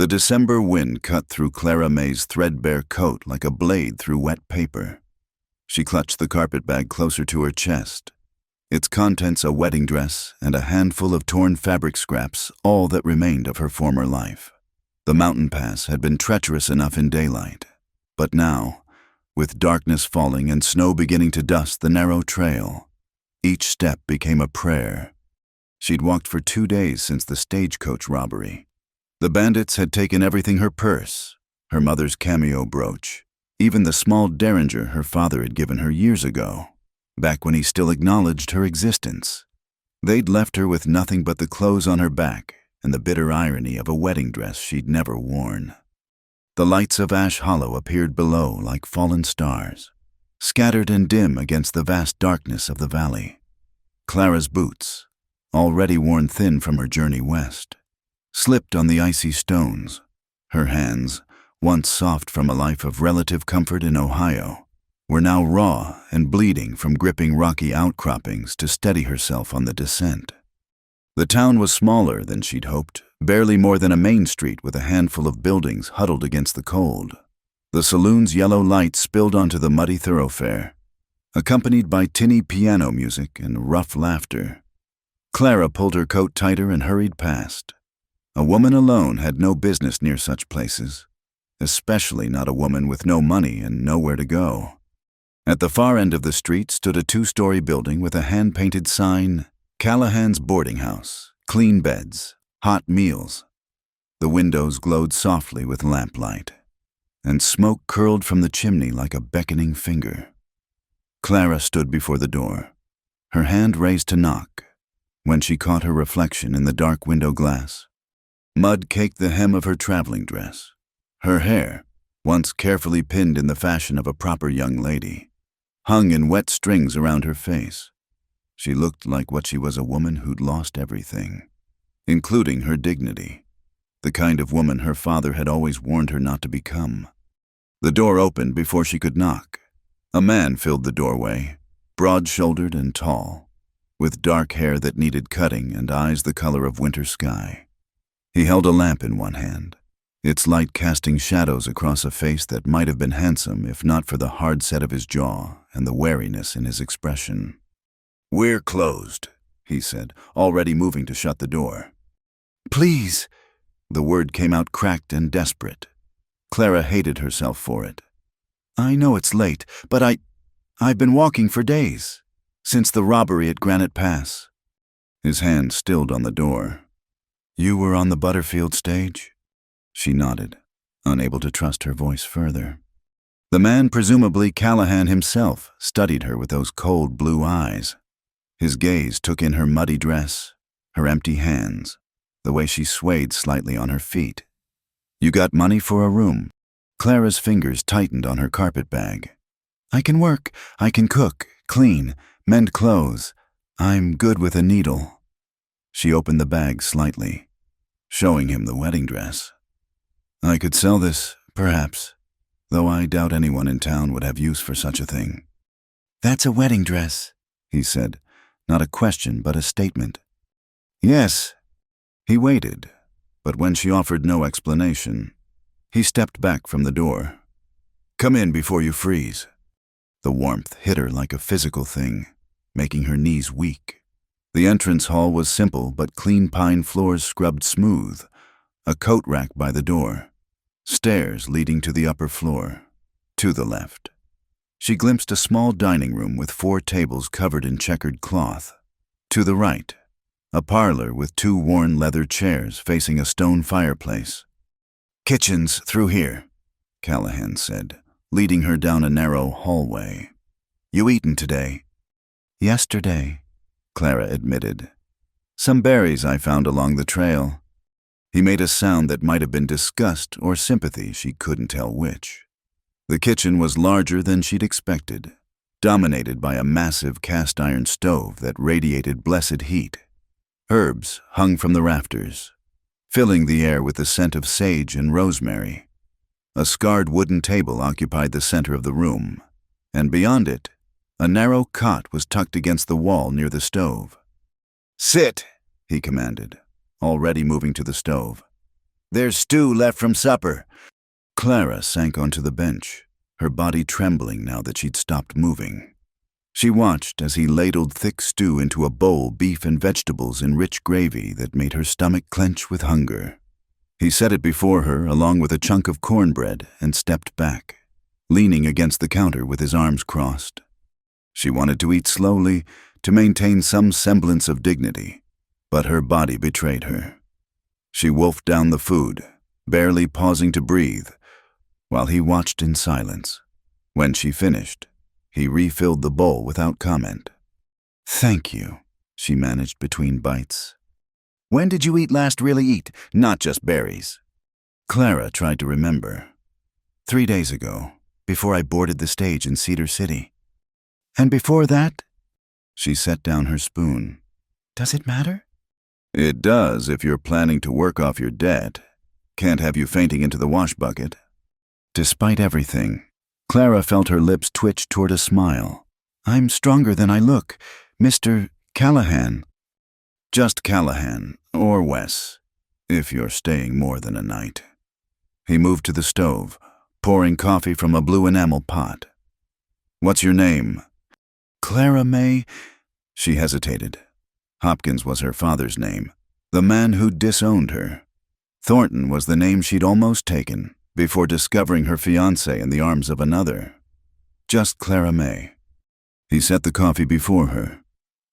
The December wind cut through Clara May's threadbare coat like a blade through wet paper. She clutched the carpetbag closer to her chest. Its contents a wedding dress and a handful of torn fabric scraps, all that remained of her former life. The mountain pass had been treacherous enough in daylight, but now, with darkness falling and snow beginning to dust the narrow trail, each step became a prayer. She'd walked for 2 days since the stagecoach robbery. The bandits had taken everything: her purse, her mother's cameo brooch, even the small derringer her father had given her years ago, back when he still acknowledged her existence. They'd left her with nothing but the clothes on her back and the bitter irony of a wedding dress she'd never worn. The lights of Ash Hollow appeared below like fallen stars, scattered and dim against the vast darkness of the valley. Clara's boots, already worn thin from her journey west, slipped on the icy stones. Her hands, once soft from a life of relative comfort in Ohio, were now raw and bleeding from gripping rocky outcroppings to steady herself on the descent. The town was smaller than she'd hoped, barely more than a main street with a handful of buildings huddled against the cold. The saloon's yellow light spilled onto the muddy thoroughfare, accompanied by tinny piano music and rough laughter. Clara pulled her coat tighter and hurried past. A woman alone had no business near such places, especially not a woman with no money and nowhere to go. At the far end of the street stood a 2-story building with a hand-painted sign, "Callahan's Boarding House, clean beds, hot meals." The windows glowed softly with lamplight, and smoke curled from the chimney like a beckoning finger. Clara stood before the door, her hand raised to knock, when she caught her reflection in the dark window glass. Mud caked the hem of her traveling dress. Her hair, once carefully pinned in the fashion of a proper young lady, hung in wet strings around her face. She looked like what she was, a woman who'd lost everything, including her dignity, the kind of woman her father had always warned her not to become. The door opened before she could knock. A man filled the doorway, broad-shouldered and tall, with dark hair that needed cutting and eyes the color of winter sky. He held a lamp in one hand, its light casting shadows across a face that might have been handsome if not for the hard set of his jaw and the wariness in his expression. "We're closed," he said, already moving to shut the door. "Please." The word came out cracked and desperate. Clara hated herself for it. "I know it's late, but I've been walking for days, since the robbery at Granite Pass." His hand stilled on the door. "You were on the Butterfield stage?" She nodded, unable to trust her voice further. The man, presumably Callahan himself, studied her with those cold blue eyes. His gaze took in her muddy dress, her empty hands, the way she swayed slightly on her feet. "You got money for a room?" Clara's fingers tightened on her carpetbag. "I can work, I can cook, clean, mend clothes. I'm good with a needle." She opened the bag slightly, showing him the wedding dress. "I could sell this, perhaps, though I doubt anyone in town would have use for such a thing." "That's a wedding dress," he said, not a question but a statement. "Yes." He waited, but when she offered no explanation, he stepped back from the door. "Come in before you freeze." The warmth hit her like a physical thing, making her knees weak. The entrance hall was simple but clean, pine floors scrubbed smooth, a coat rack by the door, stairs leading to the upper floor. To the left, she glimpsed a small dining room with 4 tables covered in checkered cloth. To the right, a parlor with 2 worn leather chairs facing a stone fireplace. "Kitchen's through here," Callahan said, leading her down a narrow hallway. "You eaten today?" "Yesterday," Clara admitted. "Some berries I found along the trail." He made a sound that might have been disgust or sympathy, she couldn't tell which. The kitchen was larger than she'd expected, dominated by a massive cast-iron stove that radiated blessed heat. Herbs hung from the rafters, filling the air with the scent of sage and rosemary. A scarred wooden table occupied the center of the room, and beyond it, a narrow cot was tucked against the wall near the stove. "Sit," he commanded, already moving to the stove. There's stew left from supper. Clara sank onto the bench, her body trembling now that she'd stopped moving. She watched as he ladled thick stew into a bowl, beef and vegetables in rich gravy that made her stomach clench with hunger. He set it before her along with a chunk of cornbread and stepped back, leaning against the counter with his arms crossed. She wanted to eat slowly to maintain some semblance of dignity, but her body betrayed her. She wolfed down the food, barely pausing to breathe, while he watched in silence. When she finished, he refilled the bowl without comment. "Thank you," she managed between bites. "When did you really eat, not just berries?" Clara tried to remember. 3 days ago, before I boarded the stage in Cedar City. "And before that?" She set down her spoon. "Does it matter?" "It does if you're planning to work off your debt. Can't have you fainting into the wash bucket." Despite everything, Clara felt her lips twitch toward a smile. "I'm stronger than I look, Mr. Callahan." "Just Callahan, or Wes, if you're staying more than a night." He moved to the stove, pouring coffee from a blue enamel pot. "What's your name?" "Clara May." She hesitated. Hopkins was her father's name, the man who'd disowned her. Thornton was the name she'd almost taken before discovering her fiancé in the arms of another. Just Clara May. He set the coffee before her.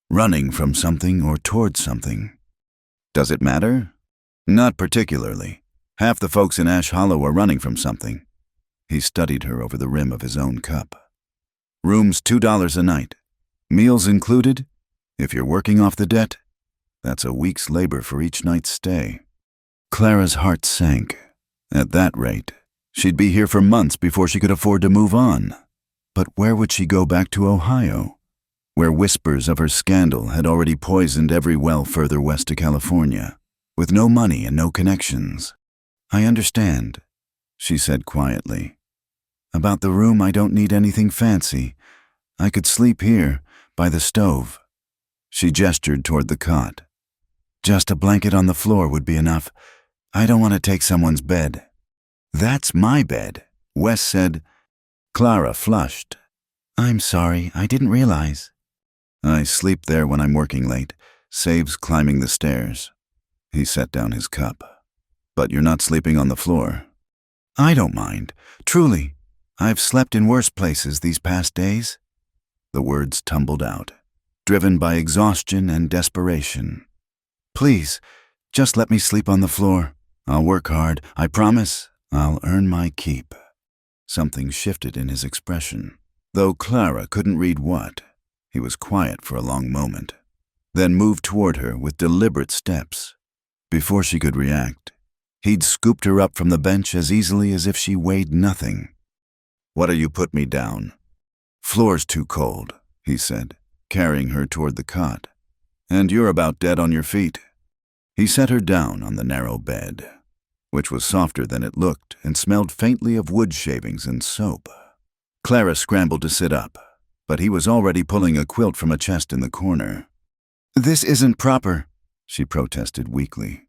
Running from something or towards something. "Does it matter?" "Not particularly. Half the folks in Ash Hollow are running from something." He studied her over the rim of his own cup. "Room's $2 a night. Meals included. If you're working off the debt, that's a week's labor for each night's stay." Clara's heart sank. At that rate, she'd be here for months before she could afford to move on. But where would she go back to Ohio, where whispers of her scandal had already poisoned every well further west to California, with no money and no connections? "I understand," she said quietly. "About the room, I don't need anything fancy. I could sleep here, by the stove." She gestured toward the cot. "Just a blanket on the floor would be enough. I don't want to take someone's bed." "That's my bed," Wes said. Clara flushed. "I'm sorry, I didn't realize." "I sleep there when I'm working late, saves climbing the stairs." He set down his cup. "But you're not sleeping on the floor." "I don't mind. Truly. I've slept in worse places these past days." The words tumbled out, driven by exhaustion and desperation. "Please, just let me sleep on the floor. I'll work hard. I promise. I'll earn my keep." Something shifted in his expression, though Clara couldn't read what. He was quiet for a long moment, then moved toward her with deliberate steps. Before she could react, he'd scooped her up from the bench as easily as if she weighed nothing. "What'll you put me down?" "Floor's too cold," he said, carrying her toward the cot. "And you're about dead on your feet." He set her down on the narrow bed, which was softer than it looked and smelled faintly of wood shavings and soap. Clara scrambled to sit up, but he was already pulling a quilt from a chest in the corner. "This isn't proper," she protested weakly.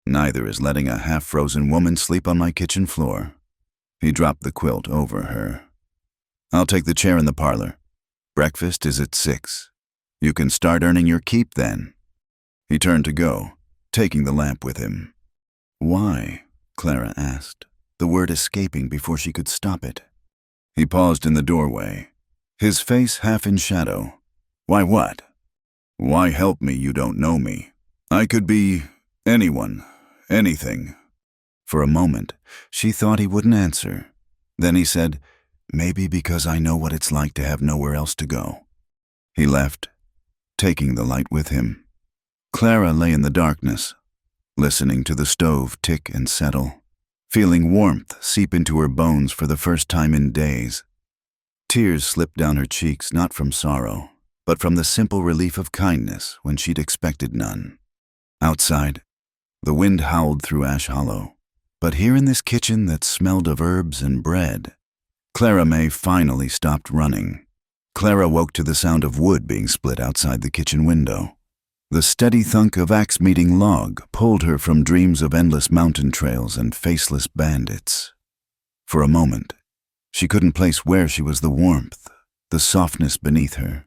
"Neither is letting a half-frozen woman sleep on my kitchen floor." He dropped the quilt over her. "I'll take the chair in the parlor. Breakfast is at 6. You can start earning your keep then." He turned to go, taking the lamp with him. "Why?" Clara asked, the word escaping before she could stop it. He paused in the doorway, his face half in shadow. "Why what?" "Why help me? You don't know me. I could be anyone, anything." For a moment, she thought he wouldn't answer. Then he said, "Maybe because I know what it's like to have nowhere else to go." He left, taking the light with him. Clara lay in the darkness, listening to the stove tick and settle, feeling warmth seep into her bones for the first time in days. Tears slipped down her cheeks not from sorrow, but from the simple relief of kindness when she'd expected none. Outside, the wind howled through Ash Hollow, but here in this kitchen that smelled of herbs and bread, Clara May finally stopped running. Clara woke to the sound of wood being split outside the kitchen window. The steady thunk of axe-meeting log pulled her from dreams of endless mountain trails and faceless bandits. For a moment, she couldn't place where she was the warmth, the softness beneath her,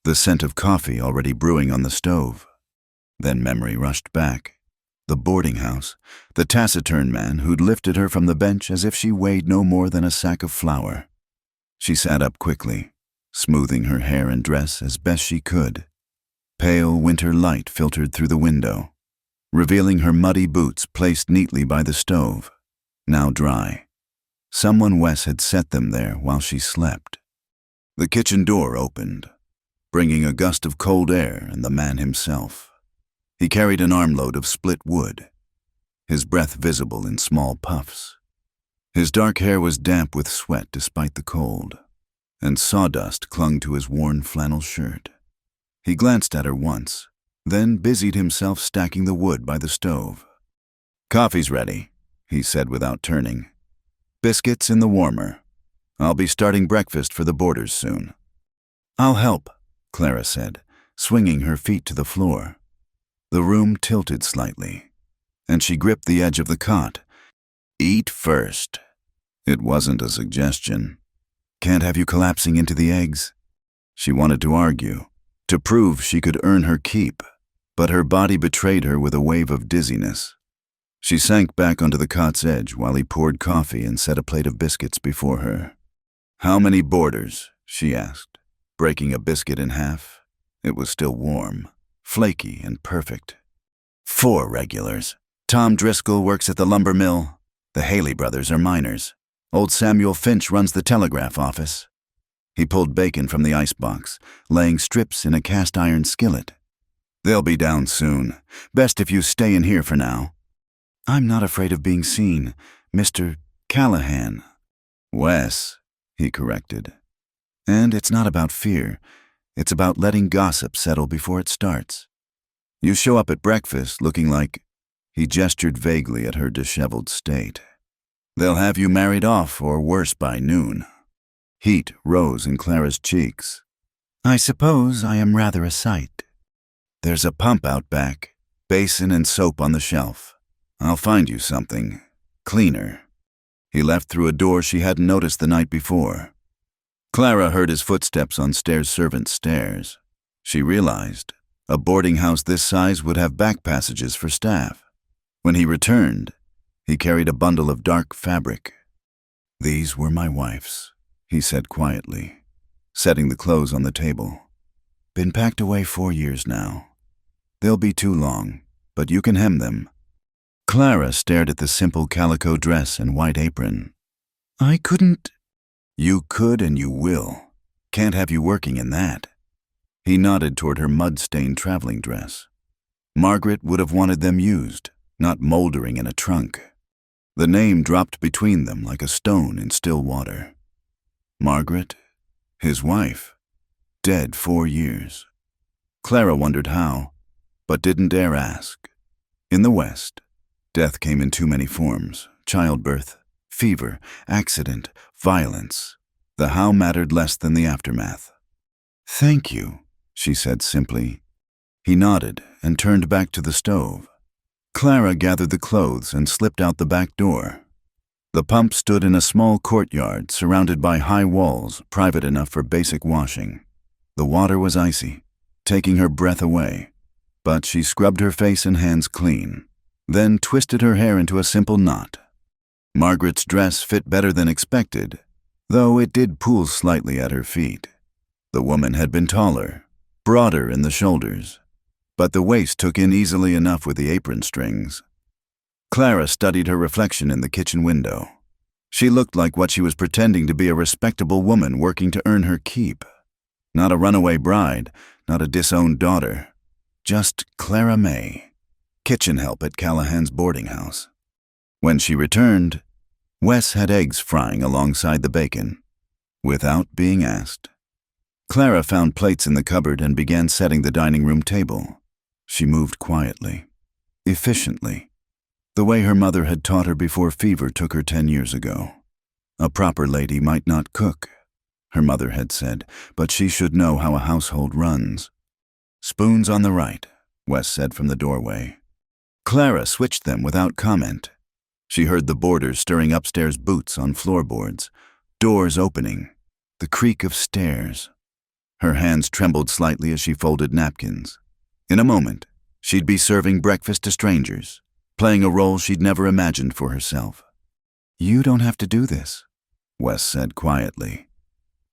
the scent of coffee already brewing on the stove. Then memory rushed back. The boarding house, the taciturn man who'd lifted her from the bench as if she weighed no more than a sack of flour. She sat up quickly, smoothing her hair and dress as best she could. Pale winter light filtered through the window, revealing her muddy boots placed neatly by the stove, now dry. Someone Wes had set them there while she slept. The kitchen door opened, bringing a gust of cold air and the man himself. He carried an armload of split wood, his breath visible in small puffs. His dark hair was damp with sweat despite the cold, and sawdust clung to his worn flannel shirt. He glanced at her once, then busied himself stacking the wood by the stove. "Coffee's ready," he said without turning. "Biscuits in the warmer. I'll be starting breakfast for the boarders soon." "I'll help," Clara said, swinging her feet to the floor. The room tilted slightly, and she gripped the edge of the cot. "Eat first." It wasn't a suggestion. "Can't have you collapsing into the eggs." She wanted to argue, to prove she could earn her keep, but her body betrayed her with a wave of dizziness. She sank back onto the cot's edge while he poured coffee and set a plate of biscuits before her. "How many boarders?" she asked, breaking a biscuit in half. It was still warm, flaky and perfect. "4 regulars. Tom Driscoll works at the lumber mill. The Haley brothers are miners. Old Samuel Finch runs the telegraph office." He pulled bacon from the icebox, laying strips in a cast-iron skillet. "They'll be down soon. Best if you stay in here for now." "I'm not afraid of being seen, Mr. Callahan." "Wes," he corrected. "And it's not about fear. It's about letting gossip settle before it starts. You show up at breakfast looking like—" He gestured vaguely at her disheveled state. "They'll have you married off or worse by noon." Heat rose in Clara's cheeks. "I suppose I am rather a sight." "There's a pump out back, basin and soap on the shelf. I'll find you something cleaner." He left through a door she hadn't noticed the night before. Clara heard his footsteps on servant's stairs. She realized a boarding house this size would have back passages for staff. When he returned, he carried a bundle of dark fabric. "These were my wife's," he said quietly, setting the clothes on the table. "Been packed away 4 years now. They'll be too long, but you can hem them." Clara stared at the simple calico dress and white apron. "I couldn't—" "You could and you will. Can't have you working in that." He nodded toward her mud-stained traveling dress. Margaret would have wanted them used, not moldering in a trunk. The name dropped between them like a stone in still water. Margaret, his wife, dead 4 years. Clara wondered how, but didn't dare ask. In the West, death came in too many forms: childbirth, fever, accident, violence. The how mattered less than the aftermath. "Thank you," she said simply. He nodded and turned back to the stove. Clara gathered the clothes and slipped out the back door. The pump stood in a small courtyard surrounded by high walls, private enough for basic washing. The water was icy, taking her breath away, but she scrubbed her face and hands clean, then twisted her hair into a simple knot. Margaret's dress fit better than expected, though it did pool slightly at her feet. The woman had been taller, broader in the shoulders, but the waist took in easily enough with the apron strings. Clara studied her reflection in the kitchen window. She looked like what she was pretending to be, a respectable woman working to earn her keep. Not a runaway bride, not a disowned daughter. Just Clara May, kitchen help at Callahan's boarding house. When she returned, Wes had eggs frying alongside the bacon, without being asked. Clara found plates in the cupboard and began setting the dining room table. She moved quietly, efficiently, the way her mother had taught her before fever took her 10 years ago. A proper lady might not cook, her mother had said, but she should know how a household runs. Spoons on the right, Wes said from the doorway. Clara switched them without comment. She heard the boarders stirring upstairs boots on floorboards, doors opening, the creak of stairs. Her hands trembled slightly as she folded napkins. In a moment, she'd be serving breakfast to strangers, playing a role she'd never imagined for herself. You don't have to do this, Wes said quietly.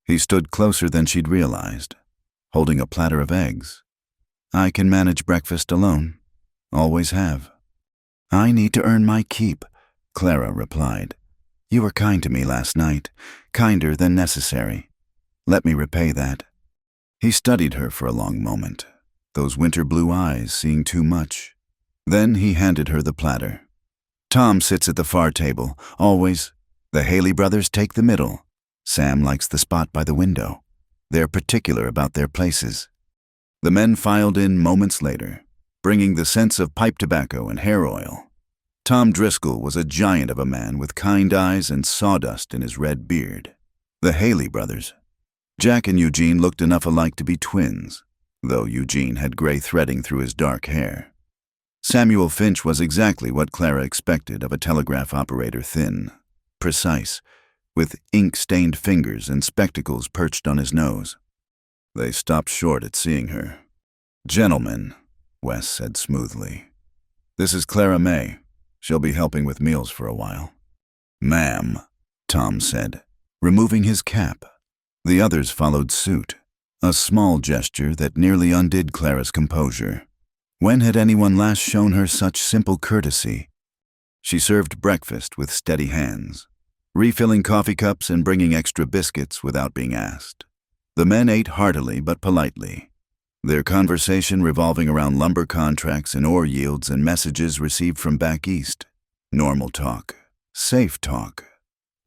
He stood closer than she'd realized, holding a platter of eggs. I can manage breakfast alone. Always have. I need to earn my keep, Clara replied. You were kind to me last night, kinder than necessary. Let me repay that. He studied her for a long moment, those winter blue eyes seeing too much. Then he handed her the platter. Tom sits at the far table, always. The Haley brothers take the middle. Sam likes the spot by the window. They're particular about their places. The men filed in moments later, bringing the scents of pipe tobacco and hair oil. Tom Driscoll was a giant of a man with kind eyes and sawdust in his red beard. The Haley brothers. Jack and Eugene looked enough alike to be twins, though Eugene had gray threading through his dark hair. Samuel Finch was exactly what Clara expected of a telegraph operator, thin, precise, with ink-stained fingers and spectacles perched on his nose. They stopped short at seeing her. Gentlemen, Wes said smoothly. This is Clara May. She'll be helping with meals for a while. Ma'am, Tom said, removing his cap. The others followed suit, a small gesture that nearly undid Clara's composure. When had anyone last shown her such simple courtesy? She served breakfast with steady hands, refilling coffee cups and bringing extra biscuits without being asked. The men ate heartily but politely, their conversation revolving around lumber contracts and ore yields and messages received from back east. Normal talk, safe talk.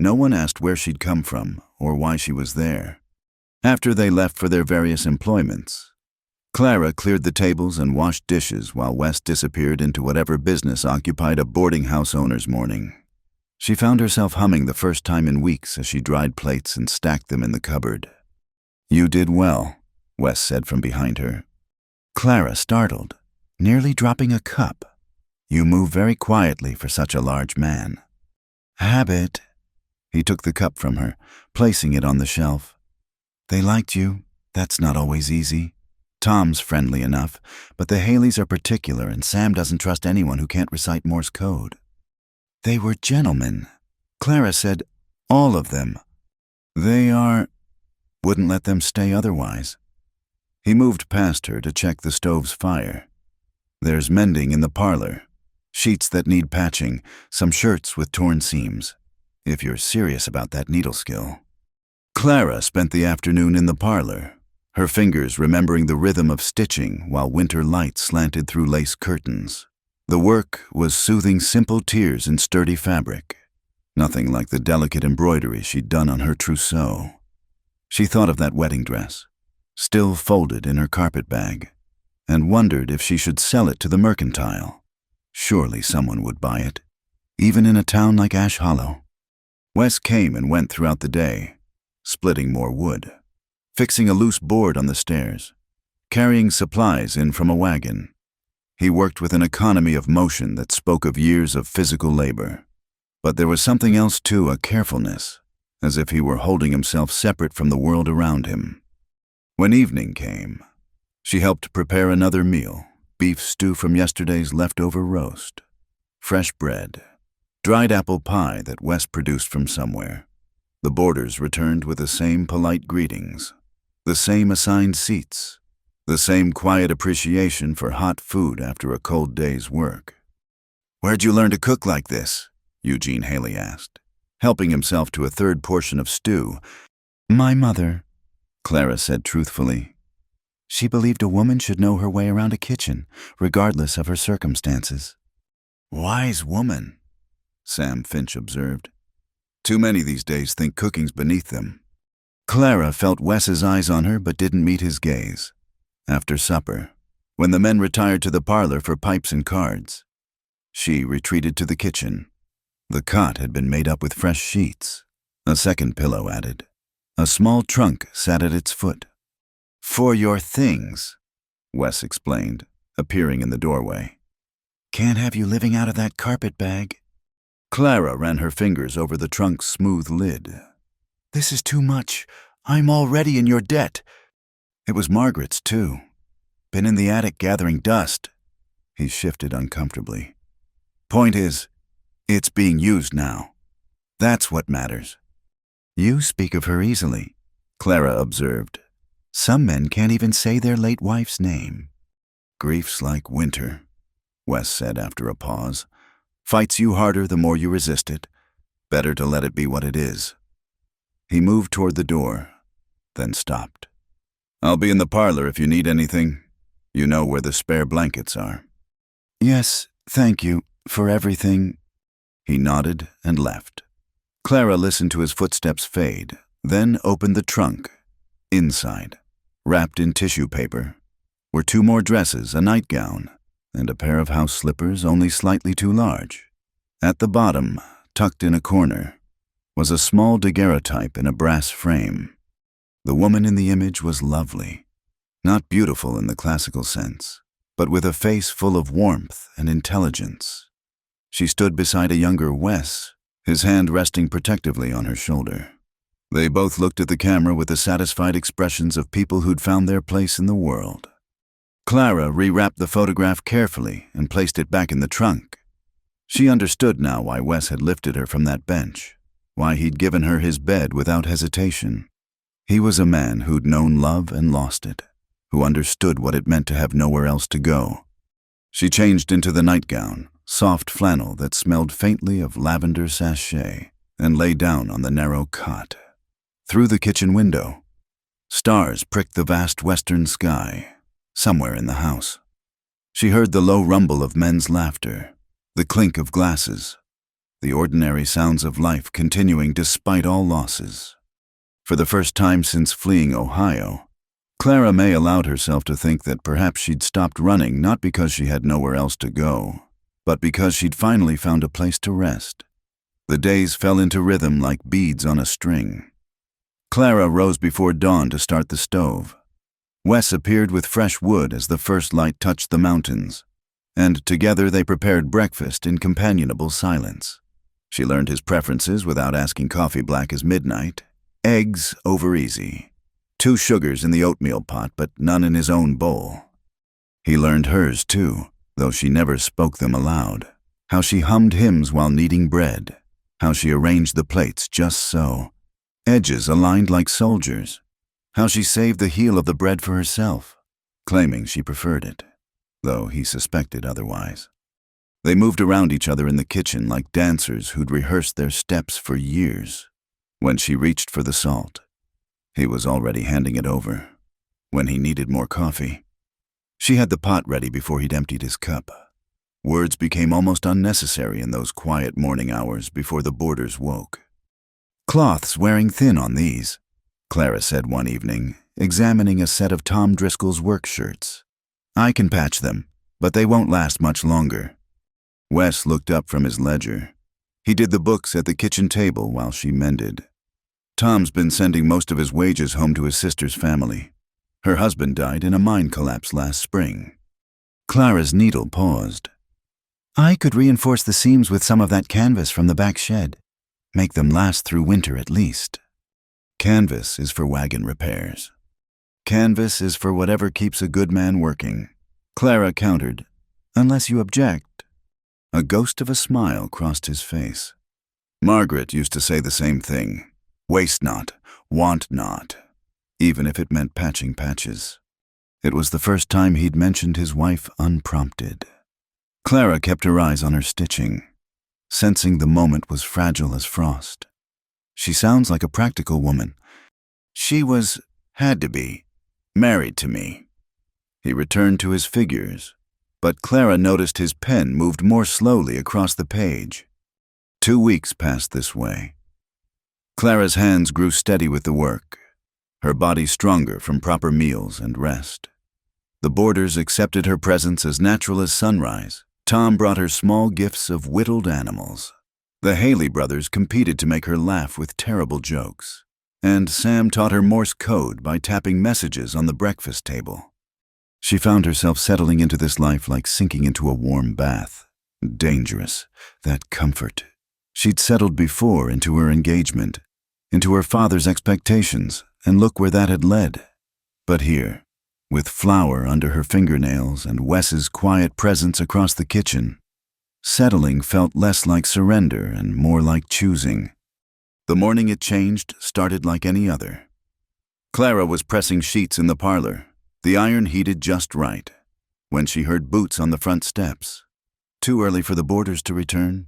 No one asked where she'd come from or why she was there. After they left for their various employments, Clara cleared the tables and washed dishes while Wes disappeared into whatever business occupied a boarding house owner's morning. She found herself humming the first time in weeks as she dried plates and stacked them in the cupboard. You did well, Wes said from behind her. Clara startled, nearly dropping a cup. You move very quietly for such a large man. Habit. He took the cup from her, placing it on the shelf. They liked you. That's not always easy. Tom's friendly enough, but the Haleys are particular and Sam doesn't trust anyone who can't recite Morse code. They were gentlemen. Clara said, all of them. They are... Wouldn't let them stay otherwise. He moved past her to check the stove's fire. There's mending in the parlor. Sheets that need patching, some shirts with torn seams. If you're serious about that needle skill. Clara spent the afternoon in the parlor, her fingers remembering the rhythm of stitching while winter light slanted through lace curtains. The work was soothing simple tears in sturdy fabric, nothing like the delicate embroidery she'd done on her trousseau. She thought of that wedding dress, still folded in her carpet bag, and wondered if she should sell it to the mercantile. Surely someone would buy it, even in a town like Ash Hollow. Wes came and went throughout the day, splitting more wood, fixing a loose board on the stairs, carrying supplies in from a wagon. He worked with an economy of motion that spoke of years of physical labor. But there was something else too, a carefulness, as if he were holding himself separate from the world around him. When evening came, she helped prepare another meal, beef stew from yesterday's leftover roast, fresh bread, dried apple pie that Wes produced from somewhere. The boarders returned with the same polite greetings, the same assigned seats, the same quiet appreciation for hot food after a cold day's work. Where'd you learn to cook like this? Eugene Haley asked, helping himself to a third portion of stew. My mother, Clara said truthfully. She believed a woman should know her way around a kitchen, regardless of her circumstances. Wise woman, Sam Finch observed. Too many these days think cooking's beneath them. Clara felt Wes's eyes on her but didn't meet his gaze. After supper, when the men retired to the parlor for pipes and cards, she retreated to the kitchen. The cot had been made up with fresh sheets, a second pillow added. A small trunk sat at its foot. For your things, Wes explained, appearing in the doorway. "Can't have you living out of that carpet bag." Clara ran her fingers over the trunk's smooth lid. "This is too much. I'm already in your debt." It was Margaret's, too. Been in the attic gathering dust. He shifted uncomfortably. "Point is, it's being used now. That's what matters." "You speak of her easily," Clara observed. "Some men can't even say their late wife's name." "Grief's like winter," Wes said after a pause. "Fights you harder the more you resist it. Better to let it be what it is." He moved toward the door, then stopped. "I'll be in the parlor if you need anything. You know where the spare blankets are." "Yes, thank you for everything." He nodded and left. Clara listened to his footsteps fade, then opened the trunk. Inside, wrapped in tissue paper, were 2 more dresses, a nightgown, and a pair of house slippers only slightly too large. At the bottom, tucked in a corner, was a small daguerreotype in a brass frame. The woman in the image was lovely, not beautiful in the classical sense, but with a face full of warmth and intelligence. She stood beside a younger Wes, his hand resting protectively on her shoulder. They both looked at the camera with the satisfied expressions of people who'd found their place in the world. Clara rewrapped the photograph carefully and placed it back in the trunk. She understood now why Wes had lifted her from that bench, why he'd given her his bed without hesitation. He was a man who'd known love and lost it, who understood what it meant to have nowhere else to go. She changed into the nightgown, soft flannel that smelled faintly of lavender sachet, and lay down on the narrow cot. Through the kitchen window, stars pricked the vast western sky, somewhere in the house. She heard the low rumble of men's laughter, the clink of glasses, the ordinary sounds of life continuing despite all losses. For the first time since fleeing Ohio, Clara May allowed herself to think that perhaps she'd stopped running not because she had nowhere else to go, but because she'd finally found a place to rest. The days fell into rhythm like beads on a string. Clara rose before dawn to start the stove. Wes appeared with fresh wood as the first light touched the mountains, and together they prepared breakfast in companionable silence. She learned his preferences without asking coffee black as midnight. Eggs over easy. 2 sugars in the oatmeal pot, but none in his own bowl. He learned hers, too, though she never spoke them aloud. How she hummed hymns while kneading bread. How she arranged the plates just so, edges aligned like soldiers. How she saved the heel of the bread for herself, claiming she preferred it, though he suspected otherwise. They moved around each other in the kitchen like dancers who'd rehearsed their steps for years. When she reached for the salt, he was already handing it over. When he needed more coffee, she had the pot ready before he'd emptied his cup. Words became almost unnecessary in those quiet morning hours before the boarders woke. "Cloth's wearing thin on these," Clara said one evening, examining a set of Tom Driscoll's work shirts. "I can patch them, but they won't last much longer." Wes looked up from his ledger. He did the books at the kitchen table while she mended. Tom's been sending most of his wages home to his sister's family. Her husband died in a mine collapse last spring. Clara's needle paused. "I could reinforce the seams with some of that canvas from the back shed. Make them last through winter at least." "Canvas is for wagon repairs. Canvas is for whatever keeps a good man working," Clara countered, "unless you object." A ghost of a smile crossed his face. "Margaret used to say the same thing. Waste not, want not, even if it meant patching patches." It was the first time he'd mentioned his wife unprompted. Clara kept her eyes on her stitching, sensing the moment was fragile as frost. "She sounds like a practical woman. She had to be, married to me." He returned to his figures, but Clara noticed his pen moved more slowly across the page. 2 weeks passed this way. Clara's hands grew steady with the work, her body stronger from proper meals and rest. The boarders accepted her presence as natural as sunrise. Tom brought her small gifts of whittled animals. The Haley brothers competed to make her laugh with terrible jokes, and Sam taught her Morse code by tapping messages on the breakfast table. She found herself settling into this life like sinking into a warm bath. Dangerous, that comfort. She'd settled before into her engagement, into her father's expectations, and look where that had led. But here, with flour under her fingernails and Wes's quiet presence across the kitchen, settling felt less like surrender and more like choosing. The morning it changed started like any other. Clara was pressing sheets in the parlor, the iron heated just right, when she heard boots on the front steps. Too early for the boarders to return,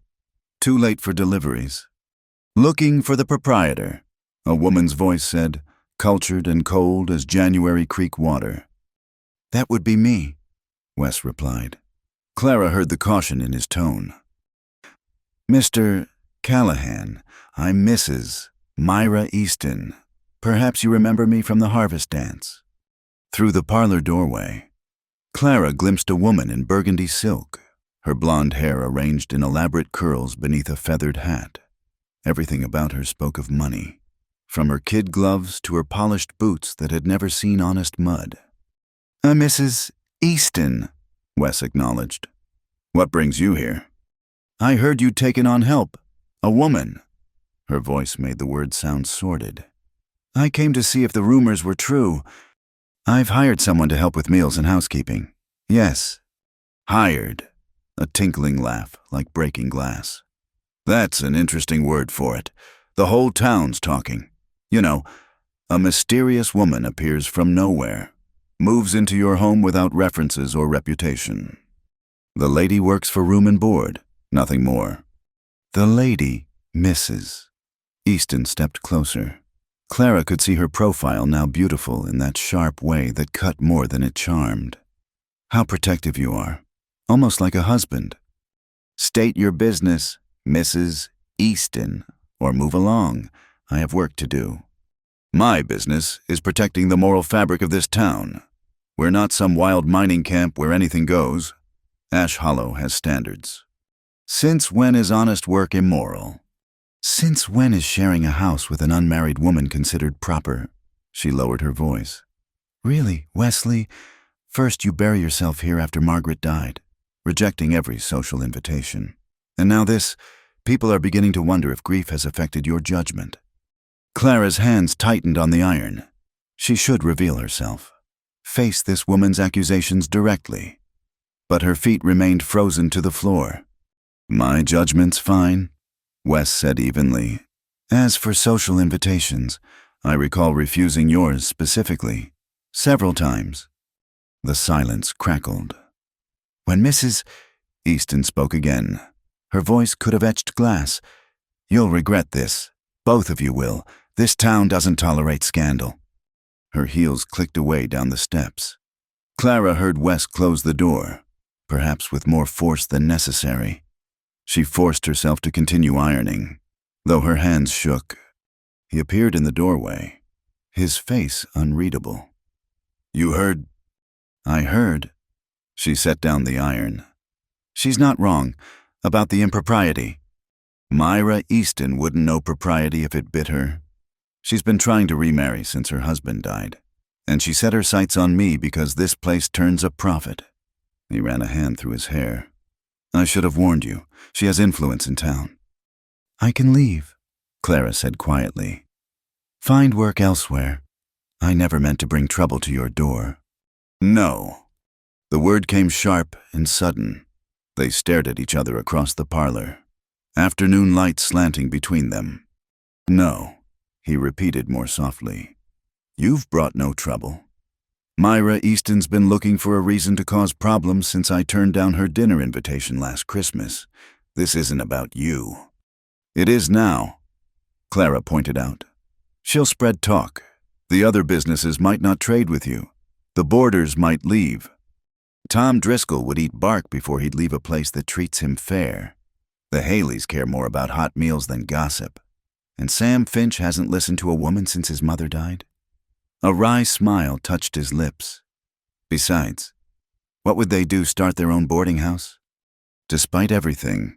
too late for deliveries. "Looking for the proprietor," a woman's voice said, cultured and cold as January creek water. "That would be me," Wes replied. Clara heard the caution in his tone. "Mr. Callahan, I'm Mrs. Myra Easton. Perhaps you remember me from the harvest dance." Through the parlor doorway, Clara glimpsed a woman in burgundy silk, her blonde hair arranged in elaborate curls beneath a feathered hat. Everything about her spoke of money, from her kid gloves to her polished boots that had never seen honest mud. "Mrs. Easton," Wes acknowledged. "What brings you here?" "I heard you'd taken on help. A woman." Her voice made the words sound sordid. "I came to see if the rumors were true. I've hired someone to help with meals and housekeeping." "Yes." "Hired." A tinkling laugh, like breaking glass. "That's an interesting word for it. The whole town's talking. You know, a mysterious woman appears from nowhere, moves into your home without references or reputation. The lady works for room and board, nothing more." The lady, Mrs. Easton stepped closer. Clara could see her profile, now beautiful in that sharp way that cut more than it charmed. "How protective you are. Almost like a husband." "State your business, Mrs. Easton, or move along. I have work to do." "My business is protecting the moral fabric of this town. We're not some wild mining camp where anything goes. Ash Hollow has standards." "Since when is honest work immoral?" "Since when is sharing a house with an unmarried woman considered proper?" She lowered her voice. "Really, Wesley, first you bury yourself here after Margaret died, rejecting every social invitation. And now this, people are beginning to wonder if grief has affected your judgment." Clara's hands tightened on the iron. She should reveal herself, face this woman's accusations directly. But her feet remained frozen to the floor. "My judgment's fine," Wes said evenly. "As for social invitations, I recall refusing yours specifically, several times." The silence crackled. When Mrs. Easton spoke again, her voice could have etched glass. "You'll regret this. Both of you will. This town doesn't tolerate scandal." Her heels clicked away down the steps. Clara heard Wes close the door, perhaps with more force than necessary. She forced herself to continue ironing, though her hands shook. He appeared in the doorway, his face unreadable. "You heard?" "I heard." She set down the iron. "She's not wrong about the impropriety. Myra Easton wouldn't know propriety if it bit her. She's been trying to remarry since her husband died, and she set her sights on me because this place turns a profit." He ran a hand through his hair. "I should have warned you. She has influence in town." "I can leave," Clara said quietly. "Find work elsewhere. I never meant to bring trouble to your door." "No." The word came sharp and sudden. They stared at each other across the parlor, afternoon light slanting between them. "No," he repeated more softly. "You've brought no trouble. Myra Easton's been looking for a reason to cause problems since I turned down her dinner invitation last Christmas. This isn't about you." "It is now," Clara pointed out. "She'll spread talk. The other businesses might not trade with you. The boarders might leave. Tom Driscoll would eat bark before he'd leave a place that treats him fair. The Haleys care more about hot meals than gossip. And Sam Finch hasn't listened to a woman since his mother died." A wry smile touched his lips. "Besides, what would they do, start their own boarding house?" Despite everything,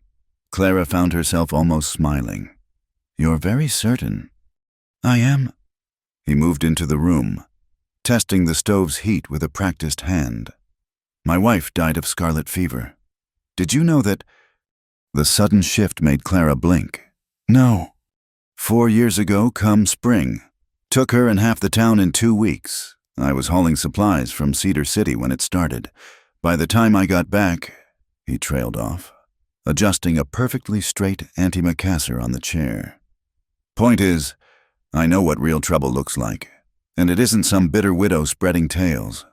Clara found herself almost smiling. "You're very certain." "I am." He moved into the room, testing the stove's heat with a practiced hand. My wife died of scarlet fever. Did you know that? The sudden shift made Clara blink. No. 4 years ago, come spring. Took her and half the town in 2 weeks. I was hauling supplies from Cedar City when it started. By the time I got back, he trailed off, adjusting a perfectly straight antimacassar on the chair. Point is, I know what real trouble looks like, and it isn't some bitter widow spreading tales.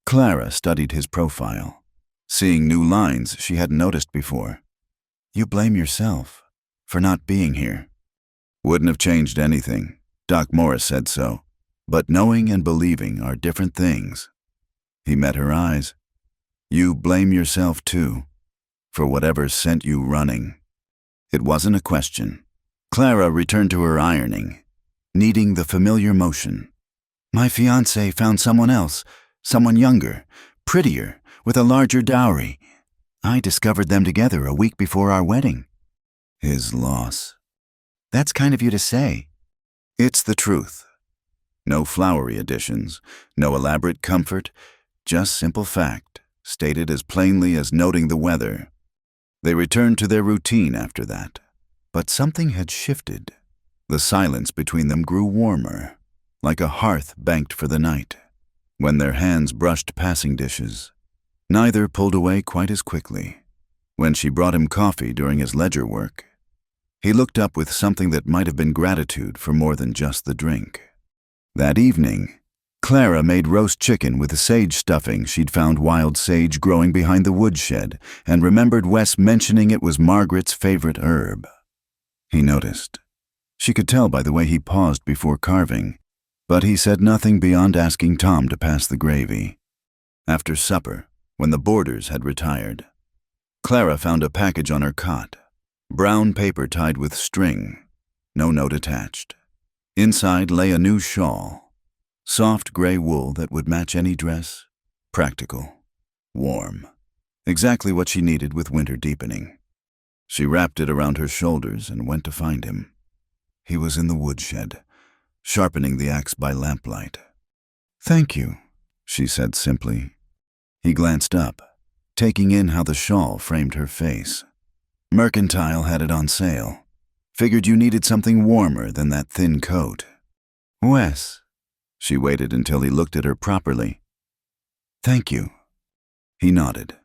Clara studied his profile, seeing new lines she hadn't noticed before. You blame yourself for not being here. Wouldn't have changed anything. Doc Morris said so. But knowing and believing are different things. He met her eyes. You blame yourself too, for whatever sent you running. It wasn't a question. Clara returned to her ironing, needing the familiar motion. My fiancé found someone else, someone younger, prettier, with a larger dowry. I discovered them together a week before our wedding. His loss. That's kind of you to say. It's the truth. No flowery additions, no elaborate comfort, just simple fact, stated as plainly as noting the weather. They returned to their routine after that, but something had shifted. The silence between them grew warmer, like a hearth banked for the night. When their hands brushed passing dishes, neither pulled away quite as quickly. When she brought him coffee during his ledger work, he looked up with something that might have been gratitude for more than just the drink. That evening, Clara made roast chicken with the sage stuffing she'd found wild sage growing behind the woodshed and remembered Wes mentioning it was Margaret's favorite herb. He noticed. She could tell by the way he paused before carving, but he said nothing beyond asking Tom to pass the gravy. After supper, when the boarders had retired, Clara found a package on her cot, brown paper tied with string, no note attached. Inside lay a new shawl, soft gray wool that would match any dress, practical, warm, exactly what she needed with winter deepening. She wrapped it around her shoulders and went to find him. He was in the woodshed, sharpening the axe by lamplight. Thank you, she said simply. He glanced up, taking in how the shawl framed her face. Mercantile had it on sale. Figured you needed something warmer than that thin coat. Wes. She waited until he looked at her properly. Thank you. He nodded,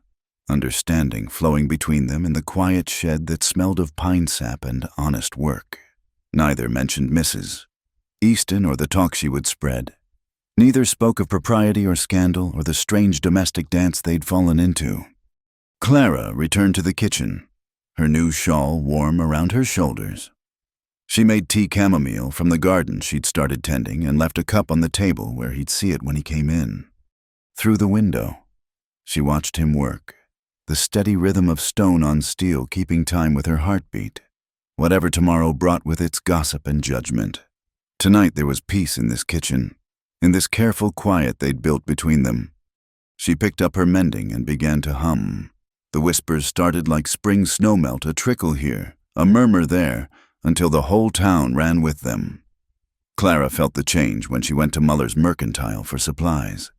understanding flowing between them in the quiet shed that smelled of pine sap and honest work. Neither mentioned Mrs. Easton or the talk she would spread. Neither spoke of propriety or scandal or the strange domestic dance they'd fallen into. Clara returned to the kitchen, her new shawl warm around her shoulders. She made tea chamomile from the garden she'd started tending and left a cup on the table where he'd see it when he came in. Through the window, she watched him work, the steady rhythm of stone on steel keeping time with her heartbeat, whatever tomorrow brought with its gossip and judgment. Tonight there was peace in this kitchen, in this careful quiet they'd built between them. She picked up her mending and began to hum. The whispers started like spring snowmelt, a trickle here, a murmur there, until the whole town ran with them. Clara felt the change when she went to Muller's Mercantile for supplies.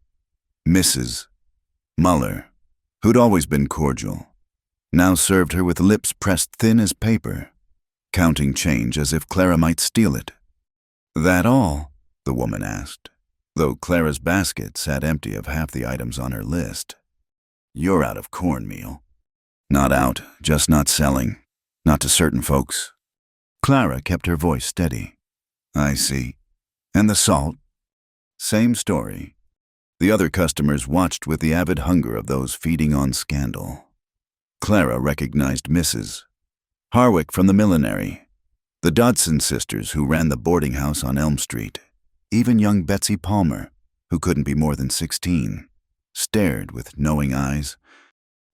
Mrs. Muller, who'd always been cordial, now served her with lips pressed thin as paper, counting change as if Clara might steal it. That all? The woman asked, though Clara's basket sat empty of half the items on her list. You're out of cornmeal. Not out, just not selling. Not to certain folks. Clara kept her voice steady. I see. And the salt? Same story. The other customers watched with the avid hunger of those feeding on scandal. Clara recognized Mrs. Harwick from the millinery, the Dodson sisters who ran the boarding house on Elm Street, even young Betsy Palmer, who couldn't be more than 16. Stared with knowing eyes.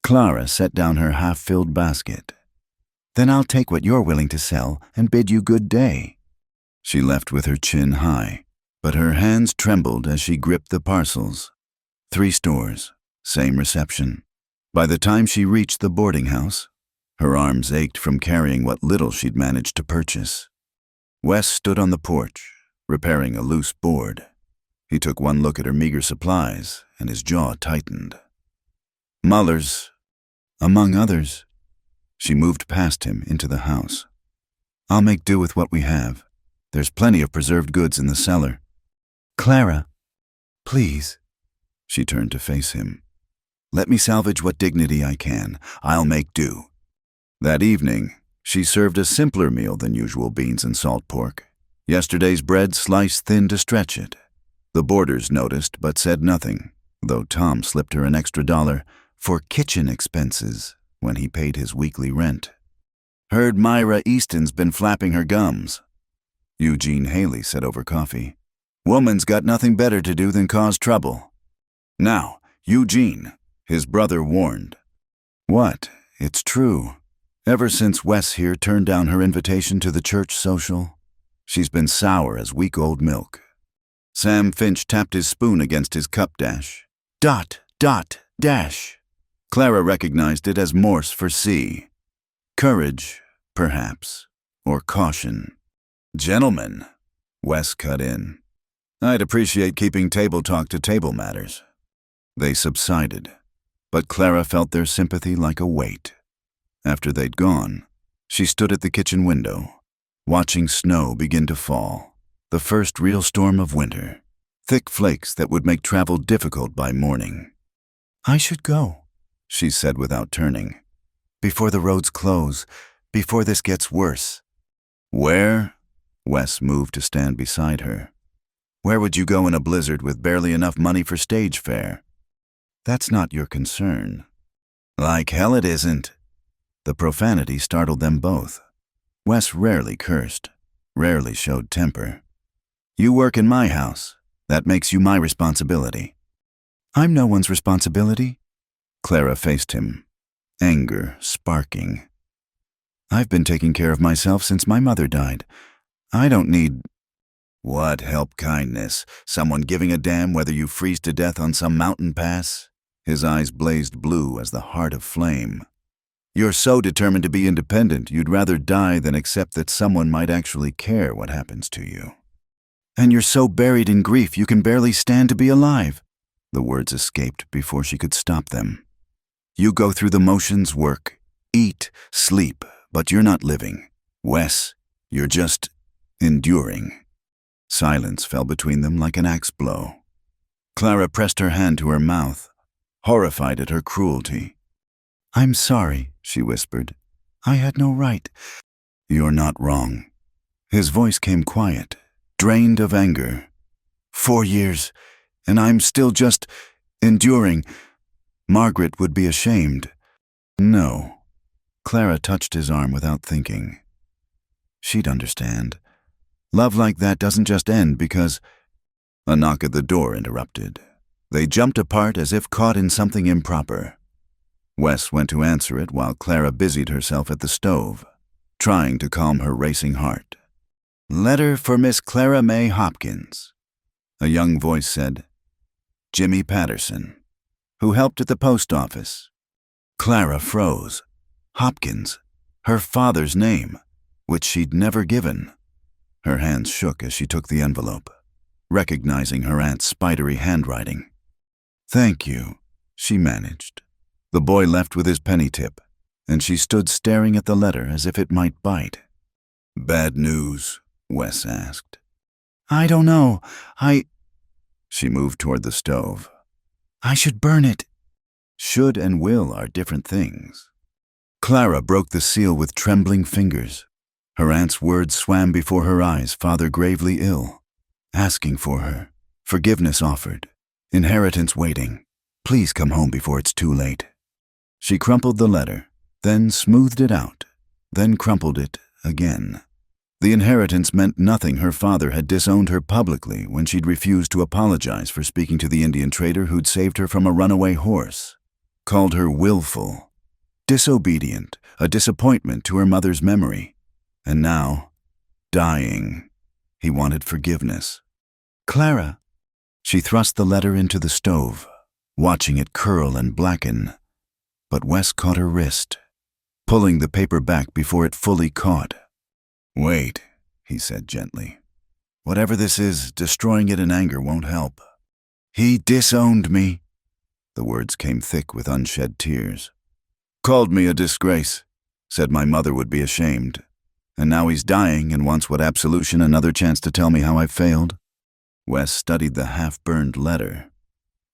Clara set down her half-filled basket. Then I'll take what you're willing to sell and bid you good day. She left with her chin high, but her hands trembled as she gripped the parcels. 3 stores, same reception. By the time she reached the boarding house, her arms ached from carrying what little she'd managed to purchase. Wes stood on the porch, repairing a loose board. He took one look at her meager supplies, and his jaw tightened. Muller's, among others. She moved past him into the house. I'll make do with what we have. There's plenty of preserved goods in the cellar. Clara, please. She turned to face him. Let me salvage what dignity I can. I'll make do. That evening, she served a simpler meal than usual beans and salt pork. Yesterday's bread sliced thin to stretch it. The boarders noticed but said nothing, though Tom slipped her an extra $1 for kitchen expenses when he paid his weekly rent. Heard Myra Easton's been flapping her gums. Eugene Haley said over coffee. Woman's got nothing better to do than cause trouble. Now, Eugene, his brother warned. What? It's true. Ever since Wes here turned down her invitation to the church social, she's been sour as week-old milk. Sam Finch tapped his spoon against his cup dash. Dot, dot, dash. Clara recognized it as Morse for C. Courage, perhaps, or caution. Gentlemen, Wes cut in. I'd appreciate keeping table talk to table matters. They subsided, but Clara felt their sympathy like a weight. After they'd gone, she stood at the kitchen window, watching snow begin to fall. The first real storm of winter, thick flakes that would make travel difficult by morning. I should go, she said without turning. Before the roads close, before this gets worse. Where? Wes moved to stand beside her. Where would you go in a blizzard with barely enough money for stage fare? That's not your concern. Like hell it isn't. The profanity startled them both. Wes rarely cursed, rarely showed temper. You work in my house. That makes you my responsibility. I'm no one's responsibility. Clara faced him, anger sparking. I've been taking care of myself since my mother died. I don't need... What help kindness? Someone giving a damn whether you freeze to death on some mountain pass? His eyes blazed blue as the heart of flame. You're so determined to be independent, you'd rather die than accept that someone might actually care what happens to you. And you're so buried in grief you can barely stand to be alive. The words escaped before she could stop them. You go through the motions, work, eat, sleep, but you're not living. Wes, you're just enduring. Silence fell between them like an axe blow. Clara pressed her hand to her mouth, horrified at her cruelty. I'm sorry, she whispered. I had no right. You're not wrong. His voice came quiet, drained of anger. 4 years, and I'm still just enduring. Margaret would be ashamed. No. Clara touched his arm without thinking. She'd understand. Love like that doesn't just end because... A knock at the door interrupted. They jumped apart as if caught in something improper. Wes went to answer it while Clara busied herself at the stove, trying to calm her racing heart. Letter for Miss Clara May Hopkins. A young voice said, Jimmy Patterson, who helped at the post office. Clara froze. Hopkins, her father's name, which she'd never given. Her hands shook as she took the envelope, recognizing her aunt's spidery handwriting. Thank you, she managed. The boy left with his penny tip, and she stood staring at the letter as if it might bite. Bad news? Wes asked. I don't know. She moved toward the stove. I should burn it. Should and will are different things. Clara broke the seal with trembling fingers. Her aunt's words swam before her eyes, father gravely ill. Asking for her. Forgiveness offered. Inheritance waiting. Please come home before it's too late. She crumpled the letter, then smoothed it out, then crumpled it again. The inheritance meant nothing. Her father had disowned her publicly when she'd refused to apologize for speaking to the Indian trader who'd saved her from a runaway horse. Called her willful, disobedient, a disappointment to her mother's memory. And now, dying, he wanted forgiveness. Clara. She thrust the letter into the stove, watching it curl and blacken. But Wes caught her wrist, pulling the paper back before it fully caught. Wait, he said gently. Whatever this is, destroying it in anger won't help. He disowned me. The words came thick with unshed tears. Called me a disgrace. Said my mother would be ashamed. And now he's dying and wants what absolution, another chance to tell me how I've failed. Wes studied the half-burned letter.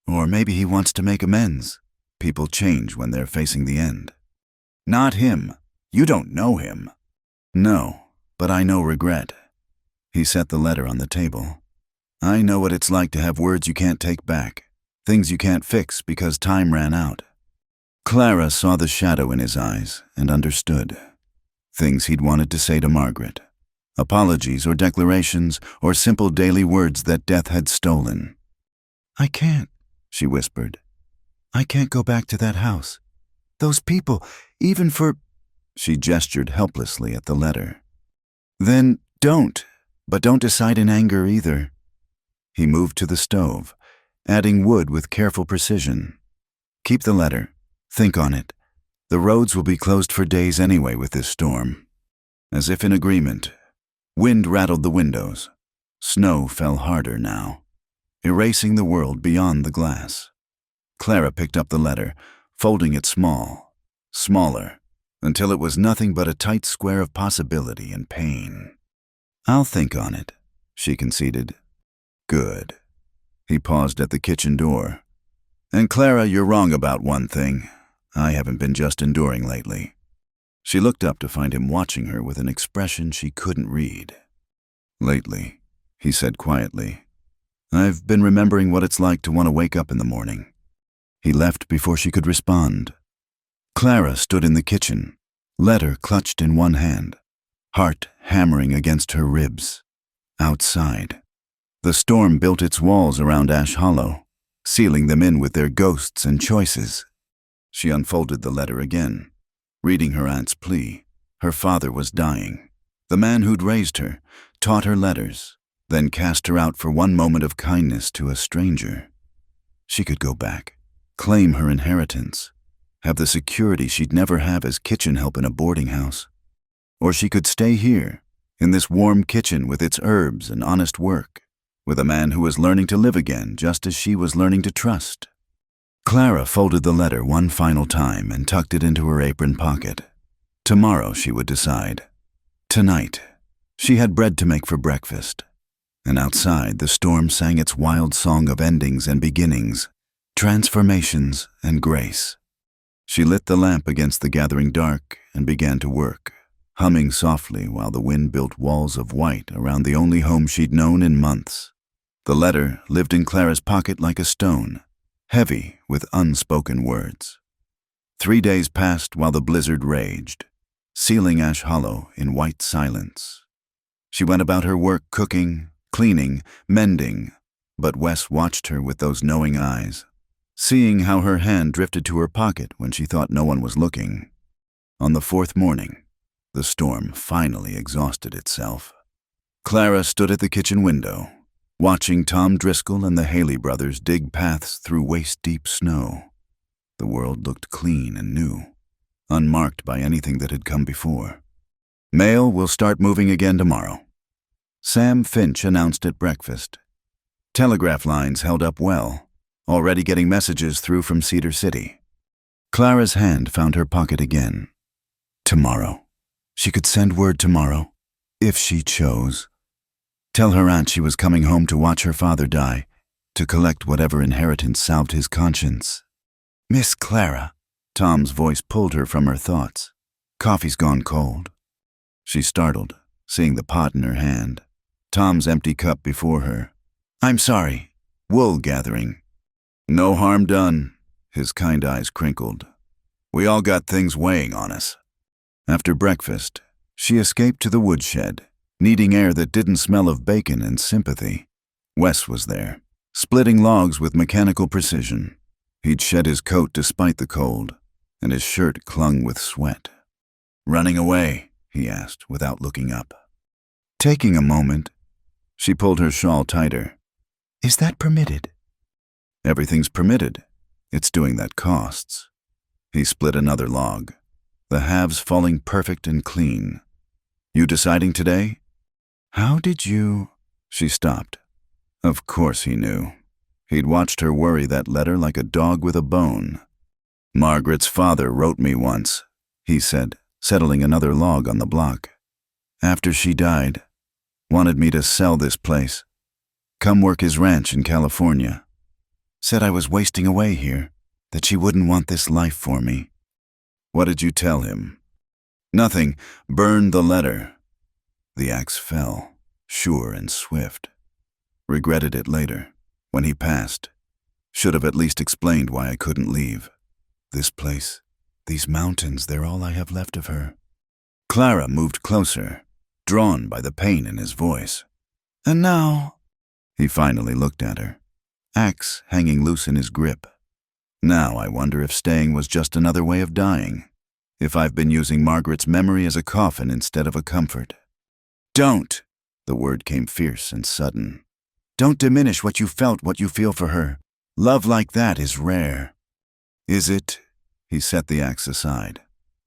Or maybe he wants to make amends. People change when they're facing the end. Not him. You don't know him. No, but I know regret. He set the letter on the table. I know what it's like to have words you can't take back, things you can't fix because time ran out. Clara saw the shadow in his eyes and understood. Things he'd wanted to say to Margaret. Apologies or declarations or simple daily words that death had stolen. I can't, she whispered. I can't go back to that house. Those people, even for... She gestured helplessly at the letter. Then don't, but don't decide in anger either. He moved to the stove, adding wood with careful precision. Keep the letter. Think on it. The roads will be closed for days anyway with this storm. As if in agreement, wind rattled the windows. Snow fell harder now, erasing the world beyond the glass. Clara picked up the letter, folding it smaller, until it was nothing but a tight square of possibility and pain. I'll think on it, she conceded. Good. He paused at the kitchen door. And Clara, you're wrong about one thing. I haven't been just enduring lately. She looked up to find him watching her with an expression she couldn't read. Lately, he said quietly, I've been remembering what it's like to want to wake up in the morning. He left before she could respond. Clara stood in the kitchen, letter clutched in one hand, heart hammering against her ribs. Outside, the storm built its walls around Ash Hollow, sealing them in with their ghosts and choices. She unfolded the letter again, reading her aunt's plea. Her father was dying. The man who'd raised her, taught her letters, then cast her out for one moment of kindness to a stranger. She could go back, claim her inheritance, have the security she'd never have as kitchen help in a boarding house. Or she could stay here, in this warm kitchen with its herbs and honest work, with a man who was learning to live again just as she was learning to trust. Clara folded the letter one final time and tucked it into her apron pocket. Tomorrow she would decide. Tonight, she had bread to make for breakfast. And outside, the storm sang its wild song of endings and beginnings, transformations and grace. She lit the lamp against the gathering dark and began to work, humming softly while the wind built walls of white around the only home she'd known in months. The letter lived in Clara's pocket like a stone, heavy with unspoken words. 3 days passed while the blizzard raged, sealing Ash Hollow in white silence. She went about her work cooking, cleaning, mending, but Wes watched her with those knowing eyes, seeing how her hand drifted to her pocket when she thought no one was looking. On the 4th morning, the storm finally exhausted itself. Clara stood at the kitchen window, watching Tom Driscoll and the Haley brothers dig paths through waist-deep snow. The world looked clean and new, unmarked by anything that had come before. Mail will start moving again tomorrow. Sam Finch announced at breakfast. Telegraph lines held up well, already getting messages through from Cedar City. Clara's hand found her pocket again. Tomorrow. She could send word tomorrow, if she chose. Tell her aunt she was coming home to watch her father die, to collect whatever inheritance salved his conscience. Miss Clara. Tom's voice pulled her from her thoughts. Coffee's gone cold. She startled, seeing the pot in her hand. Tom's empty cup before her. I'm sorry. Wool gathering. No harm done. His kind eyes crinkled. We all got things weighing on us. After breakfast, she escaped to the woodshed, needing air that didn't smell of bacon and sympathy. Wes was there, splitting logs with mechanical precision. He'd shed his coat despite the cold, and his shirt clung with sweat. Running away? He asked, without looking up. Taking a moment, she pulled her shawl tighter. Is that permitted? Everything's permitted. It's doing that costs. He split another log, the halves falling perfect and clean. You deciding today? How did you... She stopped. Of course he knew. He'd watched her worry that letter like a dog with a bone. "Margaret's father wrote me once," he said, settling another log on the block. "After she died, wanted me to sell this place. Come work his ranch in California. Said I was wasting away here, that she wouldn't want this life for me." "What did you tell him?" "Nothing. Burned the letter." The axe fell, sure and swift. Regretted it later, when he passed. Should have at least explained why I couldn't leave. This place, these mountains, they're all I have left of her. Clara moved closer, drawn by the pain in his voice. "And now," he finally looked at her, axe hanging loose in his grip. "Now I wonder if staying was just another way of dying. If I've been using Margaret's memory as a coffin instead of a comfort." "Don't!" The word came fierce and sudden. "Don't diminish what you felt, what you feel for her. Love like that is rare." "Is it?" He set the axe aside,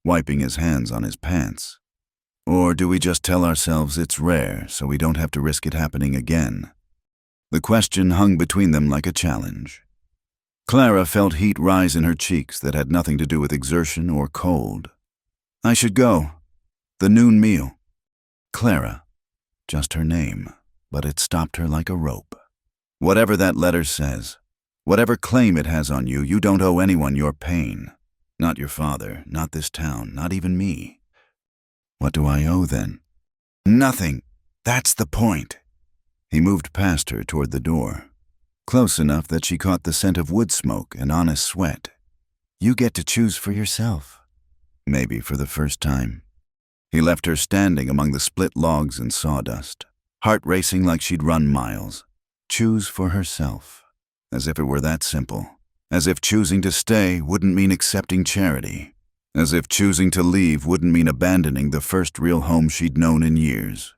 wiping his hands on his pants. "Or do we just tell ourselves it's rare so we don't have to risk it happening again?" The question hung between them like a challenge. Clara felt heat rise in her cheeks that had nothing to do with exertion or cold. "I should go. The noon meal." Clara. Just her name, but it stopped her like a rope. "Whatever that letter says, whatever claim it has on you, you don't owe anyone your pain. Not your father, not this town, not even me." "What do I owe then?" "Nothing. That's the point." He moved past her toward the door, close enough that she caught the scent of wood smoke and honest sweat. "You get to choose for yourself." Maybe for the first time. He left her standing among the split logs and sawdust, heart racing like she'd run miles. Choose for herself. As if it were that simple. As if choosing to stay wouldn't mean accepting charity. As if choosing to leave wouldn't mean abandoning the first real home she'd known in years.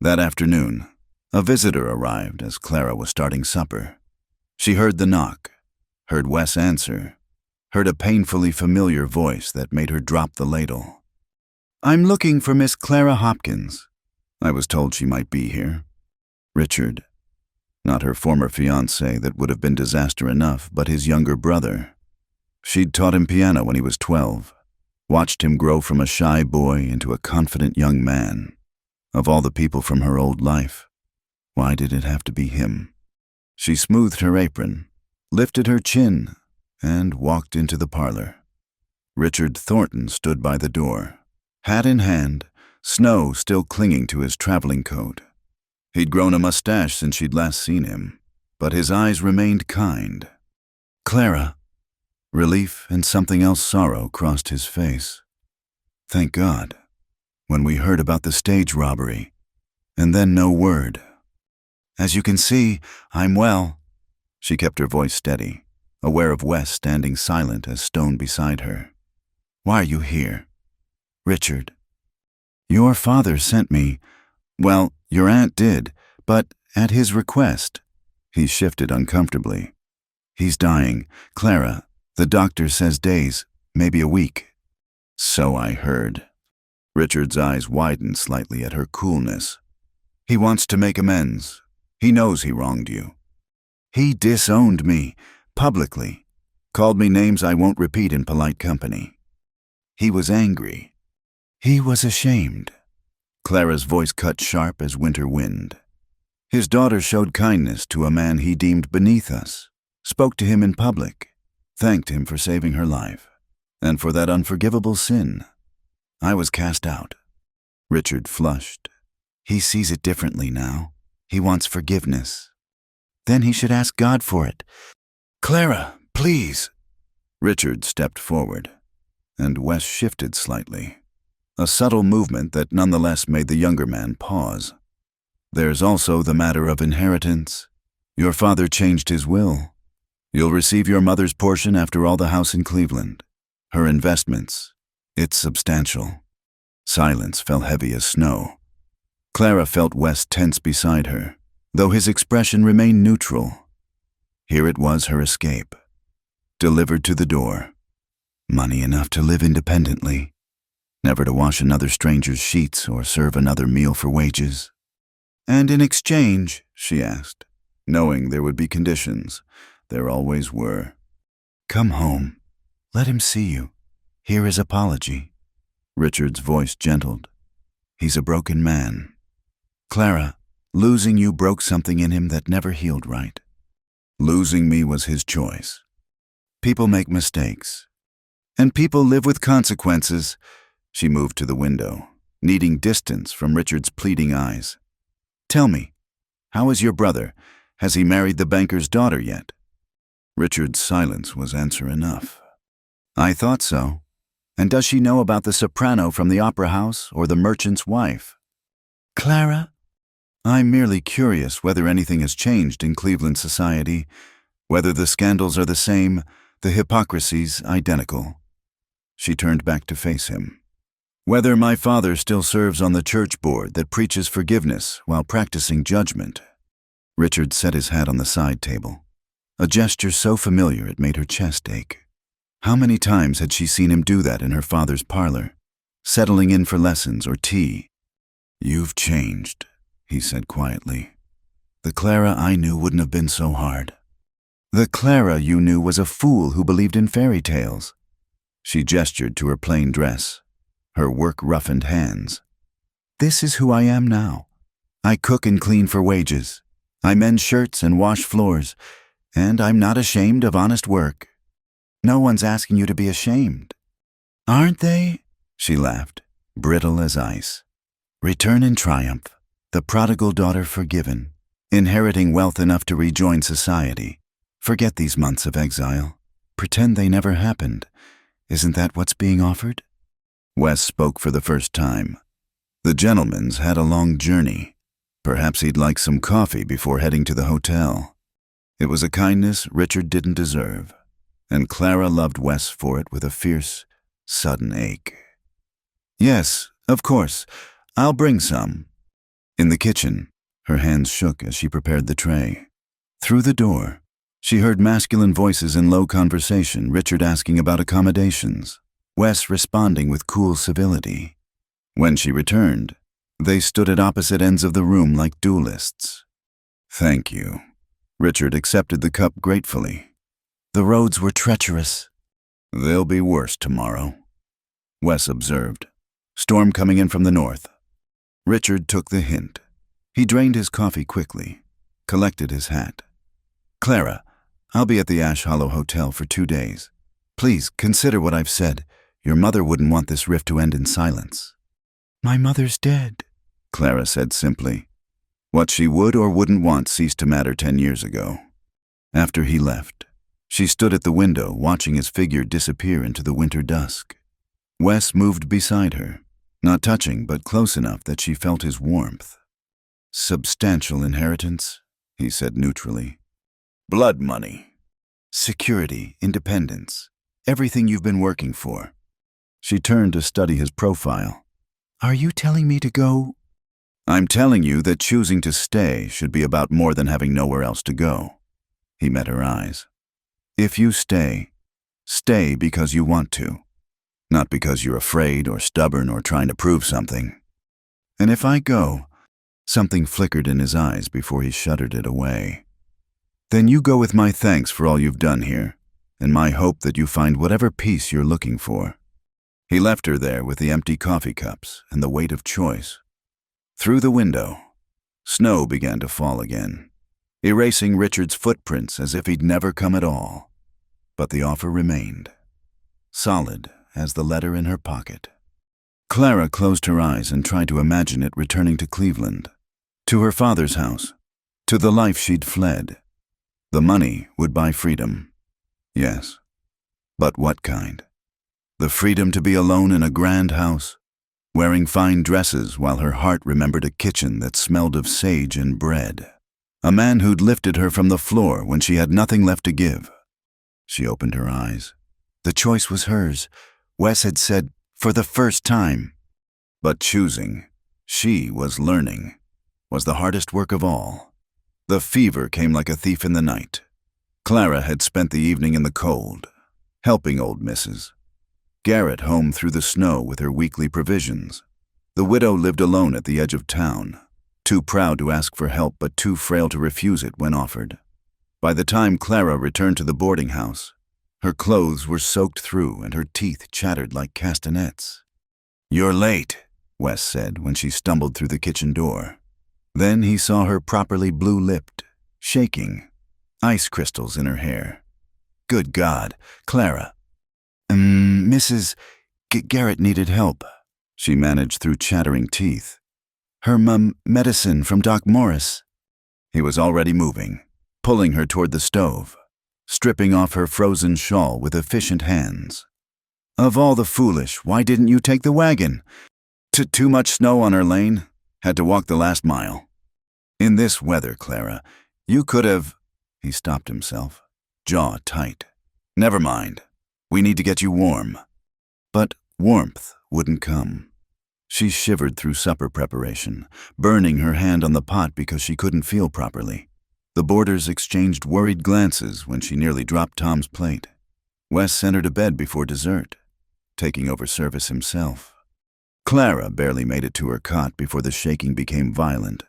That afternoon, a visitor arrived as Clara was starting supper. She heard the knock, heard Wes answer, heard a painfully familiar voice that made her drop the ladle. "I'm looking for Miss Clara Hopkins." "I was told she might be here." Richard. Not her former fiancé, that would have been disaster enough, but his younger brother. She'd taught him piano when he was 12, watched him grow from a shy boy into a confident young man. Of all the people from her old life, why did it have to be him? She smoothed her apron, lifted her chin, and walked into the parlor. Richard Thornton stood by the door, hat in hand, snow still clinging to his traveling coat. He'd grown a mustache since she'd last seen him, but his eyes remained kind. "Clara." Relief and something else sorrow crossed his face. "Thank God. When we heard about the stage robbery, and then no word." "As you can see, I'm well." She kept her voice steady, aware of Wes standing silent as stone beside her. "Why are you here?" "Richard." "Your father sent me. Well, your aunt did, but at his request." He shifted uncomfortably. "He's dying. Clara, the doctor says days, maybe a week." "So I heard." Richard's eyes widened slightly at her coolness. "He wants to make amends. He knows he wronged you. He disowned me, publicly. Called me names I won't repeat in polite company. He was angry. He was ashamed." Clara's voice cut sharp as winter wind. "His daughter showed kindness to a man he deemed beneath us, spoke to him in public, thanked him for saving her life, and for that unforgivable sin. I was cast out." Richard flushed. "He sees it differently now. He wants forgiveness. Then he should ask God for it." "Clara, please." Richard stepped forward, and Wes shifted slightly, a subtle movement that nonetheless made the younger man pause. "There's also the matter of inheritance. Your father changed his will. You'll receive your mother's portion after all the house in Cleveland. Her investments. It's substantial." Silence fell heavy as snow. Clara felt Wes tense beside her, though his expression remained neutral. Here it was, her escape. Delivered to the door. Money enough to live independently. Never to wash another stranger's sheets or serve another meal for wages. And in exchange, she asked, knowing there would be conditions. There always were. Come home. Let him see you. Hear his apology. Richard's voice gentled. He's a broken man. Clara, losing you broke something in him that never healed right. Losing me was his choice. People make mistakes. And people live with consequences. She moved to the window, needing distance from Richard's pleading eyes. Tell me, how is your brother? Has he married the banker's daughter yet? Richard's silence was answer enough. I thought so. And does she know about the soprano from the opera house or the merchant's wife? Clara? I'm merely curious whether anything has changed in Cleveland society, whether the scandals are the same, the hypocrisies identical. She turned back to face him. Whether my father still serves on the church board that preaches forgiveness while practicing judgment. Richard set his hat on the side table, a gesture so familiar it made her chest ache. How many times had she seen him do that in her father's parlor, settling in for lessons or tea? You've changed, he said quietly. The Clara I knew wouldn't have been so hard. The Clara you knew was a fool who believed in fairy tales. She gestured to her plain dress, her work-roughened hands. This is who I am now. I cook and clean for wages. I mend shirts and wash floors, and I'm not ashamed of honest work. No one's asking you to be ashamed. Aren't they? She laughed, brittle as ice. Return in triumph, the prodigal daughter forgiven, inheriting wealth enough to rejoin society. Forget these months of exile. Pretend they never happened. Isn't that what's being offered? Wes spoke for the first time. The gentleman's had a long journey. Perhaps he'd like some coffee before heading to the hotel. It was a kindness Richard didn't deserve, and Clara loved Wes for it with a fierce, sudden ache. Yes, of course. I'll bring some. In the kitchen, her hands shook as she prepared the tray. Through the door, she heard masculine voices in low conversation, Richard asking about accommodations, Wes responding with cool civility. When she returned, they stood at opposite ends of the room like duelists. Thank you. Richard accepted the cup gratefully. The roads were treacherous. They'll be worse tomorrow, Wes observed. Storm coming in from the north. Richard took the hint. He drained his coffee quickly, collected his hat. Clara, I'll be at the Ash Hollow Hotel for 2 days. Please consider what I've said. Your mother wouldn't want this rift to end in silence. My mother's dead, Clara said simply. What she would or wouldn't want ceased to matter 10 years ago. After he left, she stood at the window watching his figure disappear into the winter dusk. Wes moved beside her, not touching but close enough that she felt his warmth. Substantial inheritance, he said neutrally. Blood money. Security, independence, everything you've been working for. She turned to study his profile. Are you telling me to go? I'm telling you that choosing to stay should be about more than having nowhere else to go. He met her eyes. If you stay, stay because you want to, not because you're afraid or stubborn or trying to prove something. And if I go, something flickered in his eyes before he shuddered it away. Then you go with my thanks for all you've done here, and my hope that you find whatever peace you're looking for. He left her there with the empty coffee cups and the weight of choice. Through the window, snow began to fall again, erasing Richard's footprints as if he'd never come at all. But the offer remained, solid as the letter in her pocket. Clara closed her eyes and tried to imagine it returning to Cleveland, to her father's house, to the life she'd fled. The money would buy freedom. Yes, but what kind? The freedom to be alone in a grand house, wearing fine dresses while her heart remembered a kitchen that smelled of sage and bread. A man who'd lifted her from the floor when she had nothing left to give. She opened her eyes. The choice was hers. Wes had said, for the first time. But choosing, she was learning, was the hardest work of all. The fever came like a thief in the night. Clara had spent the evening in the cold, helping old Mrs. Garrett home through the snow with her weekly provisions. The widow lived alone at the edge of town, too proud to ask for help but too frail to refuse it when offered. By the time Clara returned to the boarding house, her clothes were soaked through and her teeth chattered like castanets. "You're late," Wes said when she stumbled through the kitchen door. Then he saw her properly blue-lipped, shaking, ice crystals in her hair. "Good God, Clara." Mrs. Garrett needed help," she managed through chattering teeth. "Her medicine from Doc Morris." He was already moving, pulling her toward the stove, stripping off her frozen shawl with efficient hands. "Of all the foolish, why didn't you take the wagon? Too much snow on our lane. Had to walk the last mile." "In this weather, Clara, you could have—" He stopped himself, jaw tight. "Never mind. We need to get you warm." But warmth wouldn't come. She shivered through supper preparation, burning her hand on the pot because she couldn't feel properly. The boarders exchanged worried glances when she nearly dropped Tom's plate. Wes sent her to bed before dessert, taking over service himself. Clara barely made it to her cot before the shaking became violent.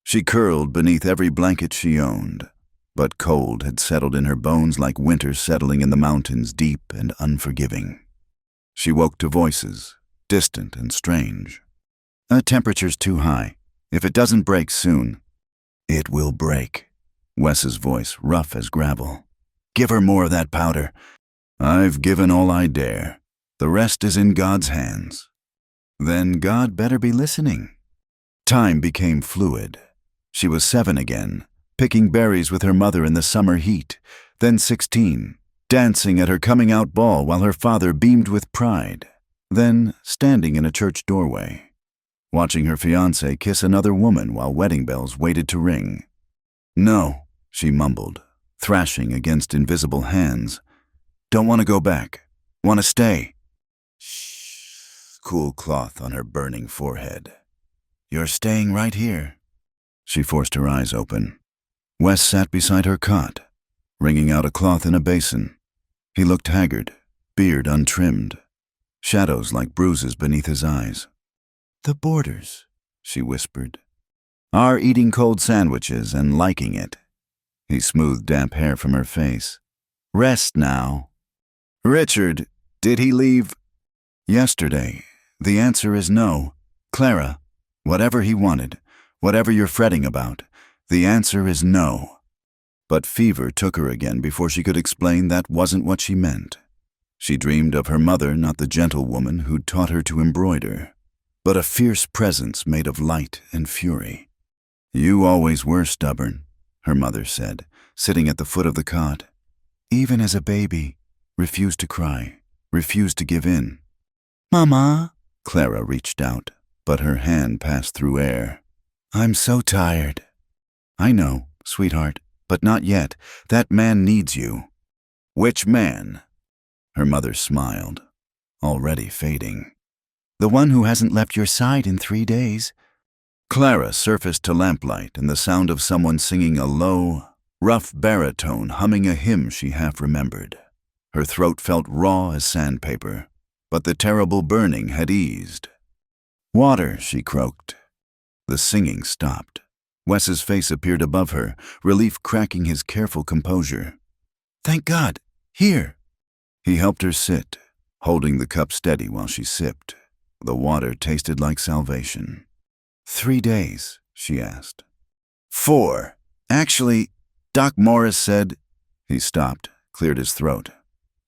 She curled beneath every blanket she owned, but cold had settled in her bones like winter settling in the mountains, deep and unforgiving. She woke to voices, distant and strange. "Temperature's too high. If it doesn't break soon—" "It will break." Wes's voice rough as gravel. "Give her more of that powder." "I've given all I dare. The rest is in God's hands." Then God better be listening. Time became fluid. She was 7 again, picking berries with her mother in the summer heat, then 16, dancing at her coming-out ball while her father beamed with pride, then standing in a church doorway, watching her fiancé kiss another woman while wedding bells waited to ring. "No," she mumbled, thrashing against invisible hands. "Don't want to go back. Want to stay." Shh. Cool cloth on her burning forehead. "You're staying right here." She forced her eyes open. Wes sat beside her cot, wringing out a cloth in a basin. He looked haggard, beard untrimmed, shadows like bruises beneath his eyes. "The boarders," she whispered, "are eating cold sandwiches and liking it." He smoothed damp hair from her face. "Rest now." "Richard, did he leave?" "Yesterday. The answer is no. Clara, whatever he wanted, whatever you're fretting about, the answer is no." But fever took her again before she could explain that wasn't what she meant. She dreamed of her mother, not the gentle woman who'd taught her to embroider, but a fierce presence made of light and fury. "You always were stubborn," her mother said, sitting at the foot of the cot. "Even as a baby, refused to cry, refused to give in." "Mama," Clara reached out, but her hand passed through air. "I'm so tired." "I know, sweetheart, but not yet. That man needs you." "Which man?" Her mother smiled, already fading. "The one who hasn't left your side in 3 days." Clara surfaced to lamplight and the sound of someone singing a low, rough baritone humming a hymn she half remembered. Her throat felt raw as sandpaper, but the terrible burning had eased. "Water," she croaked. The singing stopped. Wes's face appeared above her, relief cracking his careful composure. "Thank God! Here!" He helped her sit, holding the cup steady while she sipped. The water tasted like salvation. 3 days, she asked. 4. Actually, Doc Morris said—" He stopped, cleared his throat.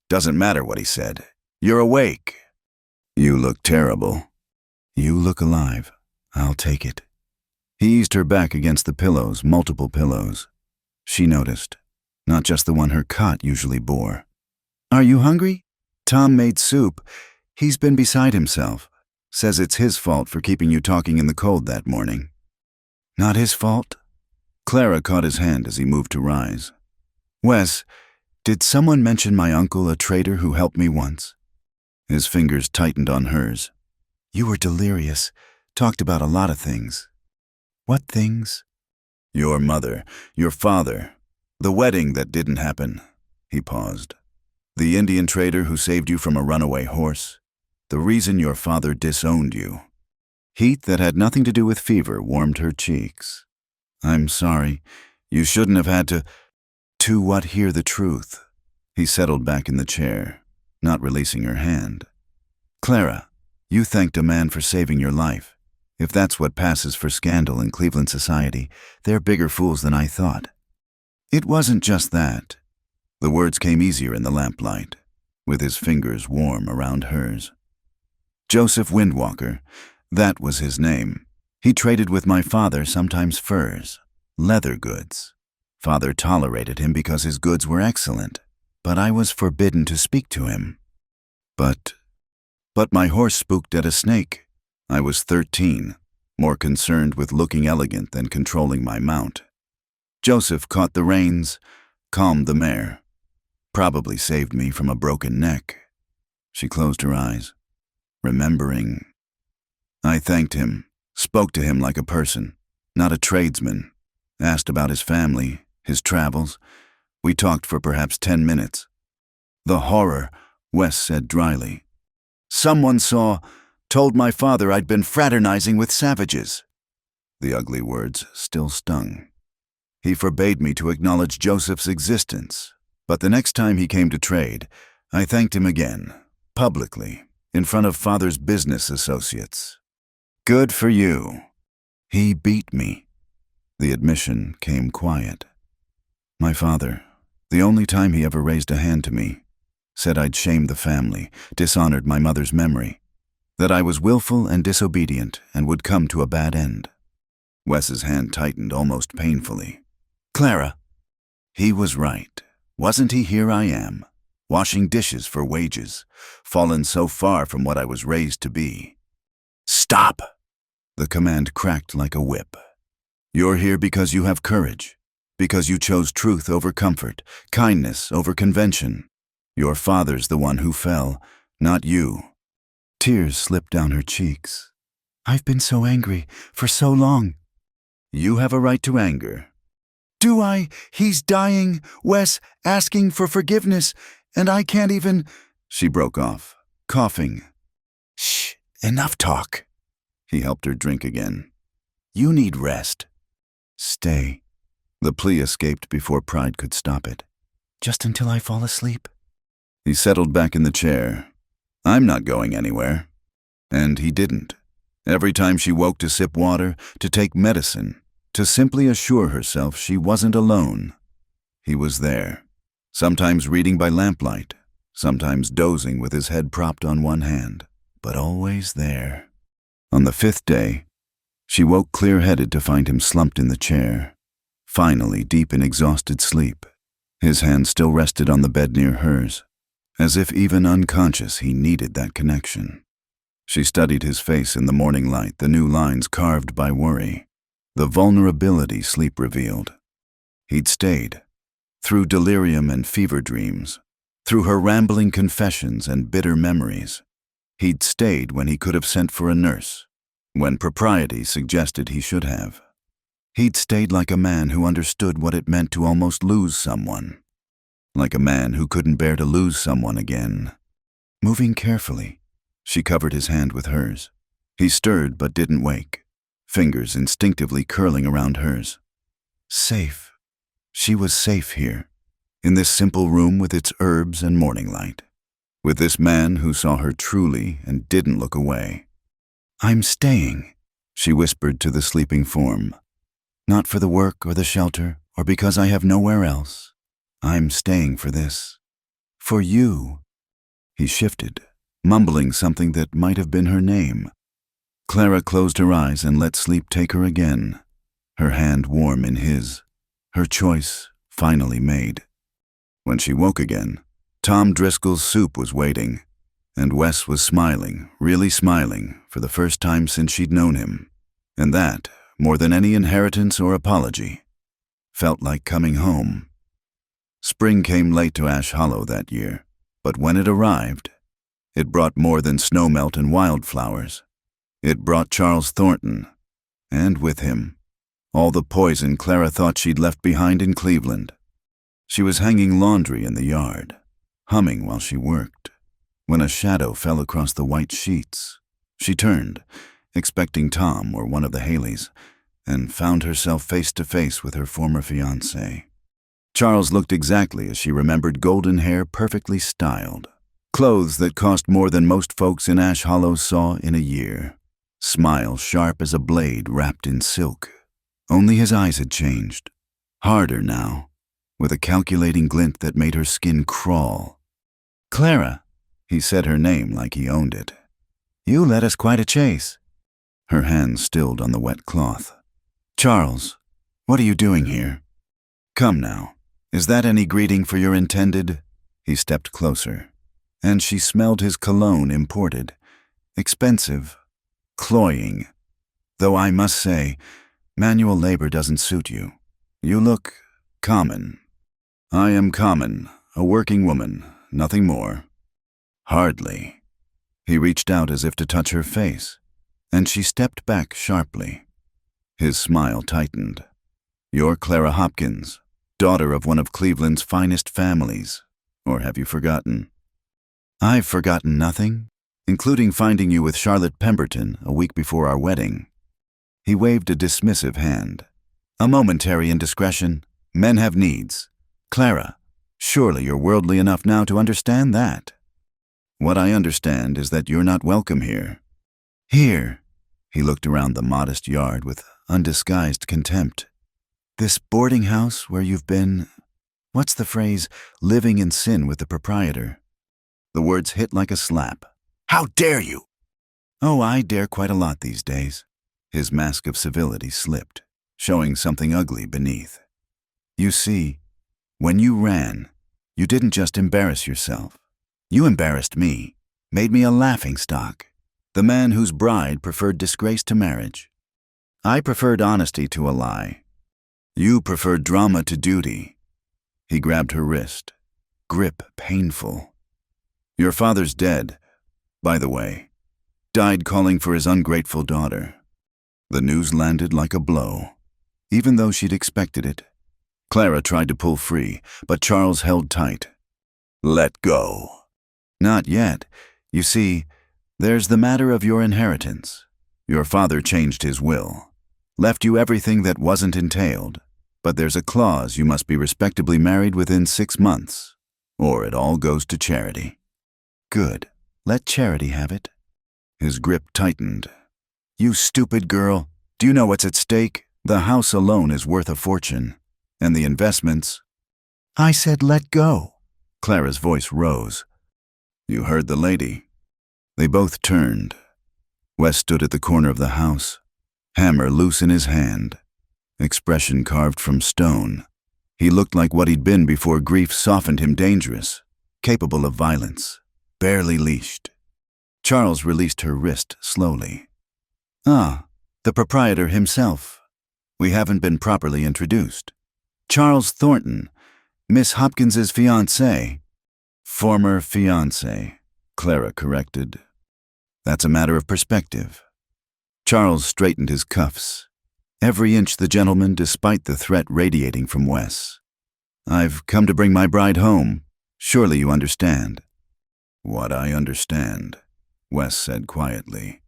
"Doesn't matter what he said. You're awake." "You look terrible." "You look alive. I'll take it." He eased her back against the pillows, multiple pillows. She noticed, not just the one her cot usually bore. "Are you hungry? Tom made soup. He's been beside himself. Says it's his fault for keeping you talking in the cold that morning." "Not his fault?" Clara caught his hand as he moved to rise. "Wes, did someone mention my uncle, a trader who helped me once?" His fingers tightened on hers. "You were delirious. Talked about a lot of things." "What things?" "Your mother, your father, the wedding that didn't happen." He paused. "The Indian trader who saved you from a runaway horse. The reason your father disowned you." Heat that had nothing to do with fever warmed her cheeks. "I'm sorry. You shouldn't have had to—" "To what? Hear the truth." He settled back in the chair, not releasing her hand. "Clara, you thanked a man for saving your life. If that's what passes for scandal in Cleveland society, they're bigger fools than I thought." "It wasn't just that." The words came easier in the lamplight, with his fingers warm around hers. "Joseph Windwalker, that was his name. He traded with my father, sometimes furs, leather goods. Father tolerated him because his goods were excellent, but I was forbidden to speak to him. But my horse spooked at a snake. I was 13, more concerned with looking elegant than controlling my mount. Joseph caught the reins, calmed the mare. Probably saved me from a broken neck." She closed her eyes, remembering. "I thanked him, spoke to him like a person, not a tradesman, asked about his family, his travels. We talked for perhaps 10 minutes. The horror," Wes said dryly. "Someone told my father I'd been fraternizing with savages." The ugly words still stung. "He forbade me to acknowledge Joseph's existence, but the next time he came to trade, I thanked him again, publicly, in front of Father's business associates. Good for you. He beat me." The admission came quiet. "My father, the only time he ever raised a hand to me, said I'd shamed the family, dishonored my mother's memory, that I was willful and disobedient and would come to a bad end." Wes's hand tightened almost painfully. "Clara, he was right. Wasn't he? Here I am, washing dishes for wages, fallen so far from what I was raised to be." "Stop!" The command cracked like a whip. "You're here because you have courage, because you chose truth over comfort, kindness over convention. Your father's the one who fell, not you." Tears slipped down her cheeks. "I've been so angry for so long." "You have a right to anger." "Do I? He's dying, Wes, asking for forgiveness, and I can't even—" She broke off, coughing. "Shh, enough talk." He helped her drink again. "You need rest." "Stay." The plea escaped before pride could stop it. "Just until I fall asleep." He settled back in the chair. "I'm not going anywhere." And he didn't. Every time she woke to sip water, to take medicine, to simply assure herself she wasn't alone, he was there, sometimes reading by lamplight, sometimes dozing with his head propped on one hand, but always there. On the 5th day, she woke clear-headed to find him slumped in the chair, finally deep in exhausted sleep. His hand still rested on the bed near hers, as if even unconscious he needed that connection. She studied his face in the morning light, the new lines carved by worry, the vulnerability sleep revealed. He'd stayed, through delirium and fever dreams, through her rambling confessions and bitter memories. He'd stayed when he could have sent for a nurse, when propriety suggested he should have. He'd stayed like a man who understood what it meant to almost lose someone, like a man who couldn't bear to lose someone again. Moving carefully, she covered his hand with hers. He stirred but didn't wake, fingers instinctively curling around hers. Safe. She was safe here, in this simple room with its herbs and morning light, with this man who saw her truly and didn't look away. "I'm staying," she whispered to the sleeping form. "Not for the work or the shelter, or because I have nowhere else. I'm staying for this. For you." He shifted, mumbling something that might have been her name. Clara closed her eyes and let sleep take her again, her hand warm in his, her choice finally made. When she woke again, Tom Driscoll's soup was waiting, and Wes was smiling, really smiling, for the first time since she'd known him. And that, more than any inheritance or apology, felt like coming home. Spring came late to Ash Hollow that year, but when it arrived, it brought more than snowmelt and wildflowers. It brought Charles Thornton, and with him, all the poison Clara thought she'd left behind in Cleveland. She was hanging laundry in the yard, humming while she worked, when a shadow fell across the white sheets. She turned, expecting Tom or one of the Haleys, and found herself face to face with her former fiancé. Charles looked exactly as she remembered, golden hair perfectly styled, clothes that cost more than most folks in Ash Hollow saw in a year, smile sharp as a blade wrapped in silk. Only his eyes had changed, harder now, with a calculating glint that made her skin crawl. "Clara," he said her name like he owned it. "You led us quite a chase." Her hands stilled on the wet cloth. "Charles, what are you doing here? Come now, is that any greeting for your intended?" He stepped closer, and she smelled his cologne, imported, expensive, cloying. "Though I must say, manual labor doesn't suit you. You look common." "I am common, a working woman, nothing more." "Hardly." He reached out as if to touch her face, and she stepped back sharply. His smile tightened. "You're Clara Hopkins, daughter of one of Cleveland's finest families. Or have you forgotten?" "I've forgotten nothing, including finding you with Charlotte Pemberton a week before our wedding." He waved a dismissive hand. "A momentary indiscretion. Men have needs. Clara, surely you're worldly enough now to understand that." "What I understand is that you're not welcome here." "Here?" He looked around the modest yard with undisguised contempt. "This boarding house where you've been, what's the phrase, living in sin with the proprietor?" The words hit like a slap. "How dare you!" "Oh, I dare quite a lot these days." His mask of civility slipped, showing something ugly beneath. "You see, when you ran, you didn't just embarrass yourself. You embarrassed me, made me a laughingstock, the man whose bride preferred disgrace to marriage. I preferred honesty to a lie. You preferred drama to duty." He grabbed her wrist, grip painful. "Your father's dead, by the way. Died calling for his ungrateful daughter." The news landed like a blow, even though she'd expected it. Clara tried to pull free, but Charles held tight. "Let go." "Not yet. You see, there's the matter of your inheritance. Your father changed his will, left you everything that wasn't entailed, but there's a clause you must be respectably married within 6 months, or it all goes to charity." "Good. Let charity have it." His grip tightened. "You stupid girl. Do you know what's at stake? The house alone is worth a fortune. And the investments—" "I said let go." Clara's voice rose. "You heard the lady." They both turned. Wes stood at the corner of the house, hammer loose in his hand, expression carved from stone. He looked like what he'd been before grief softened him, dangerous, capable of violence, barely leashed. Charles released her wrist slowly. "Ah, the proprietor himself. We haven't been properly introduced. Charles Thornton, Miss Hopkins's fiancé." "Former fiancé," Clara corrected. "That's a matter of perspective." Charles straightened his cuffs, every inch the gentleman despite the threat radiating from Wes. "I've come to bring my bride home. Surely you understand." "What I understand," Wes said quietly,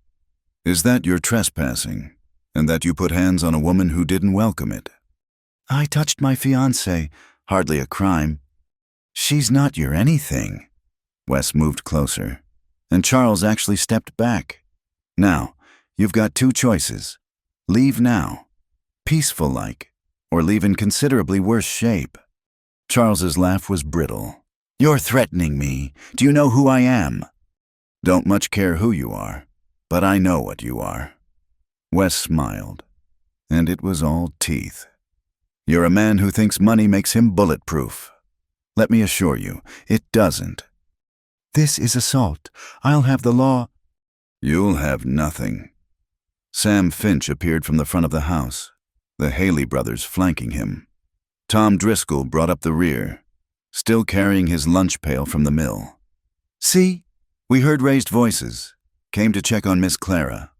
"is that you're trespassing, and that you put hands on a woman who didn't welcome it." "I touched my fiancé, hardly a crime." "She's not your anything." Wes moved closer, and Charles actually stepped back. "Now, you've got 2 choices. Leave now, peaceful-like, or leave in considerably worse shape." Charles's laugh was brittle. "You're threatening me. Do you know who I am?" "Don't much care who you are, but I know what you are." Wes smiled, and it was all teeth. "You're a man who thinks money makes him bulletproof. Let me assure you, it doesn't." "This is assault. I'll have the law—" "You'll have nothing." Sam Finch appeared from the front of the house, the Haley brothers flanking him. Tom Driscoll brought up the rear, still carrying his lunch pail from the mill. "See? We heard raised voices. Came to check on Miss Clara."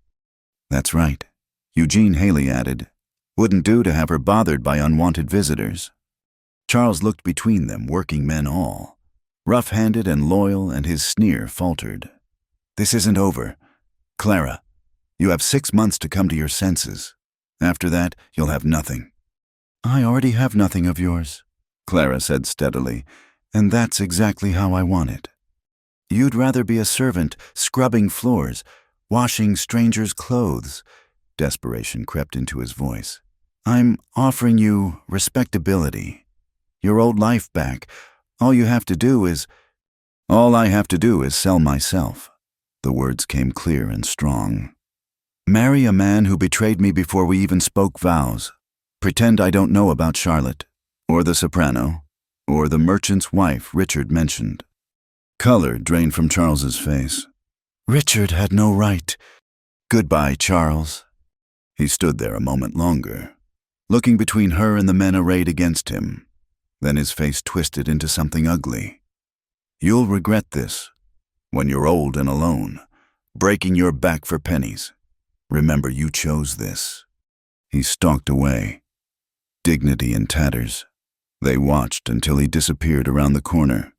"That's right," Eugene Haley added. "Wouldn't do to have her bothered by unwanted visitors." Charles looked between them, working men all, rough-handed and loyal, and his sneer faltered. "This isn't over. Clara, You have 6 months to come to your senses. After that, you'll have nothing." "I already have nothing of yours," Clara said steadily, "and that's exactly how I want it. You'd rather be a servant, scrubbing floors, washing strangers' clothes." Desperation crept into his voice. "I'm offering you respectability, your old life back. All I have to do is sell myself." The words came clear and strong. "Marry a man who betrayed me before we even spoke vows. Pretend I don't know about Charlotte, or the soprano, or the merchant's wife Richard mentioned." Color drained from Charles's face. "Richard had no right. Goodbye, Charles." He stood there a moment longer, looking between her and the men arrayed against him. Then his face twisted into something ugly. "You'll regret this, when you're old and alone, breaking your back for pennies. Remember, you chose this." He stalked away, dignity in tatters. They watched until he disappeared around the corner,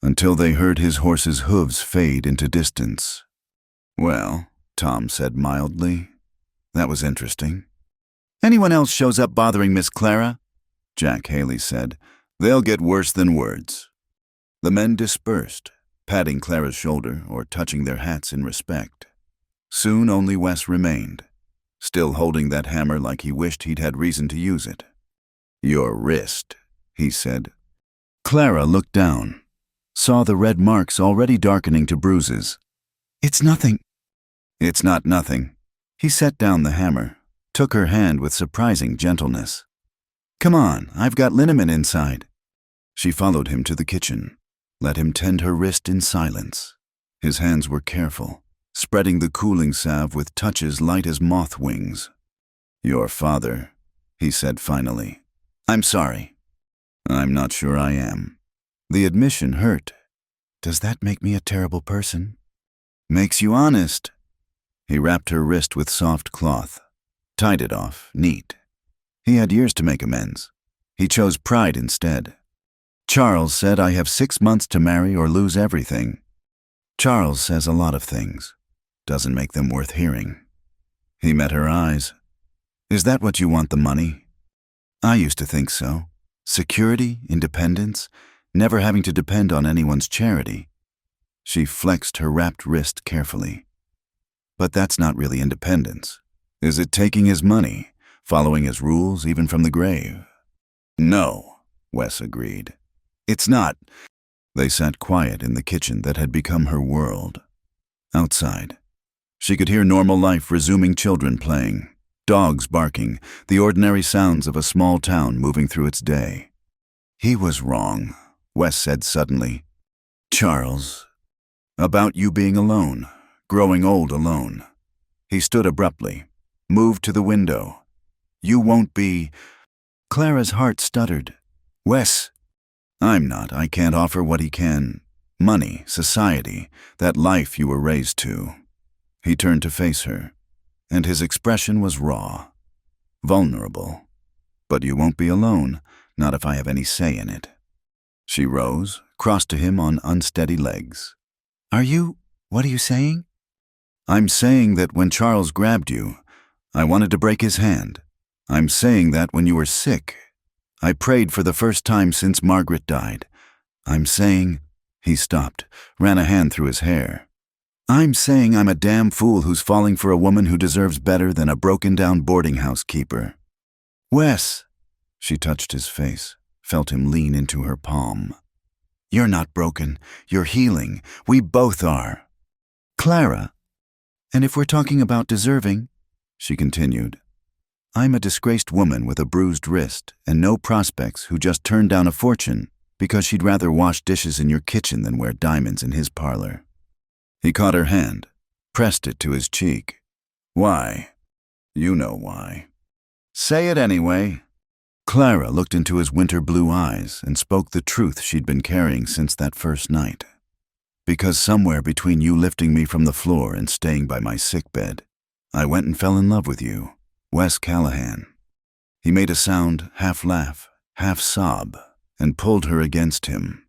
until they heard his horse's hooves fade into distance. "Well," Tom said mildly, "that was interesting." "Anyone else shows up bothering Miss Clara?" Jack Haley said. "They'll get worse than words." The men dispersed, patting Clara's shoulder or touching their hats in respect. Soon only Wes remained, still holding that hammer like he wished he'd had reason to use it. "Your wrist," he said. Clara looked down, saw the red marks already darkening to bruises. "It's nothing." "It's not nothing." He set down the hammer, took her hand with surprising gentleness. "Come on, I've got liniment inside." She followed him to the kitchen, let him tend her wrist in silence. His hands were careful, spreading the cooling salve with touches light as moth wings. "Your father," he said finally. "I'm sorry." "I'm not sure I am." The admission hurt. "Does that make me a terrible person?" "Makes you honest." He wrapped her wrist with soft cloth, tied it off, neat. He had years to make amends. He chose pride instead. "Charles said I have 6 months to marry or lose everything." "Charles says a lot of things. Doesn't make them worth hearing." He met her eyes. "Is that what you want, the money?" "I used to think so. Security, independence, never having to depend on anyone's charity." She flexed her wrapped wrist carefully. "But that's not really independence. Is it taking his money, following his rules even from the grave?" "No," Wes agreed. "It's not." They sat quiet in the kitchen that had become her world. Outside, she could hear normal life resuming, children playing, dogs barking, the ordinary sounds of a small town moving through its day. "He was wrong," Wes said suddenly. "Charles. About you being alone, growing old alone." He stood abruptly, moved to the window. "You won't be—" Clara's heart stuttered. "Wes." I can't offer what he can. Money, society, that life you were raised to." He turned to face her, and his expression was raw, vulnerable. "But you won't be alone, not if I have any say in it." She rose, crossed to him on unsteady legs. What are you saying?" "I'm saying that when Charles grabbed you, I wanted to break his hand. I'm saying that when you were sick, I prayed for the first time since Margaret died. I'm saying—" He stopped, ran a hand through his hair. "I'm saying I'm a damn fool who's falling for a woman who deserves better than a broken-down boarding house keeper." "Wes!" She touched his face, felt him lean into her palm. "You're not broken. You're healing. We both are." "Clara, and if we're talking about deserving," she continued, "I'm a disgraced woman with a bruised wrist and no prospects who just turned down a fortune because she'd rather wash dishes in your kitchen than wear diamonds in his parlor." He caught her hand, pressed it to his cheek. "Why? You know why." "Say it anyway." Clara looked into his winter blue eyes and spoke the truth she'd been carrying since that first night. "Because somewhere between you lifting me from the floor and staying by my sickbed, I went and fell in love with you, Wes Callahan." He made a sound, half laugh, half sob, and pulled her against him.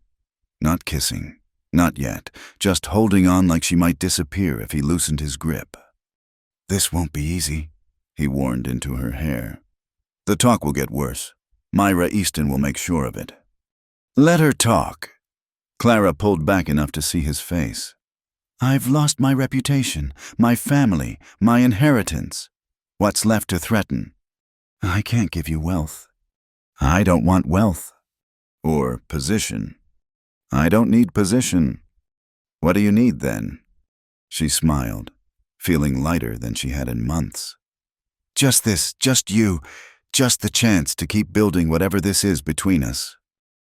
Not kissing, not yet, just holding on like she might disappear if he loosened his grip. "This won't be easy," he warned into her hair. "The talk will get worse. Myra Easton will make sure of it." "Let her talk." Clara pulled back enough to see his face. "I've lost my reputation, my family, my inheritance. What's left to threaten? I can't give you wealth. I don't want wealth. Or position. I don't need position. What do you need then?" She smiled, feeling lighter than she had in months. "Just this, just you, just the chance to keep building whatever this is between us."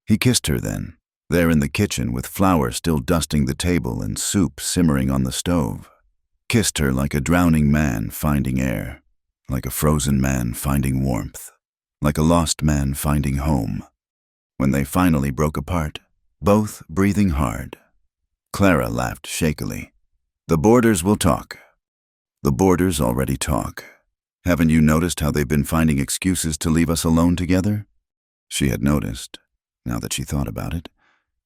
He kissed her then, there in the kitchen with flour still dusting the table and soup simmering on the stove. Kissed her like a drowning man finding air, like a frozen man finding warmth, like a lost man finding home. When they finally broke apart, both breathing hard, Clara laughed shakily. "The boarders will talk." "The boarders already talk. Haven't you noticed how they've been finding excuses to leave us alone together?" She had noticed, now that she thought about it.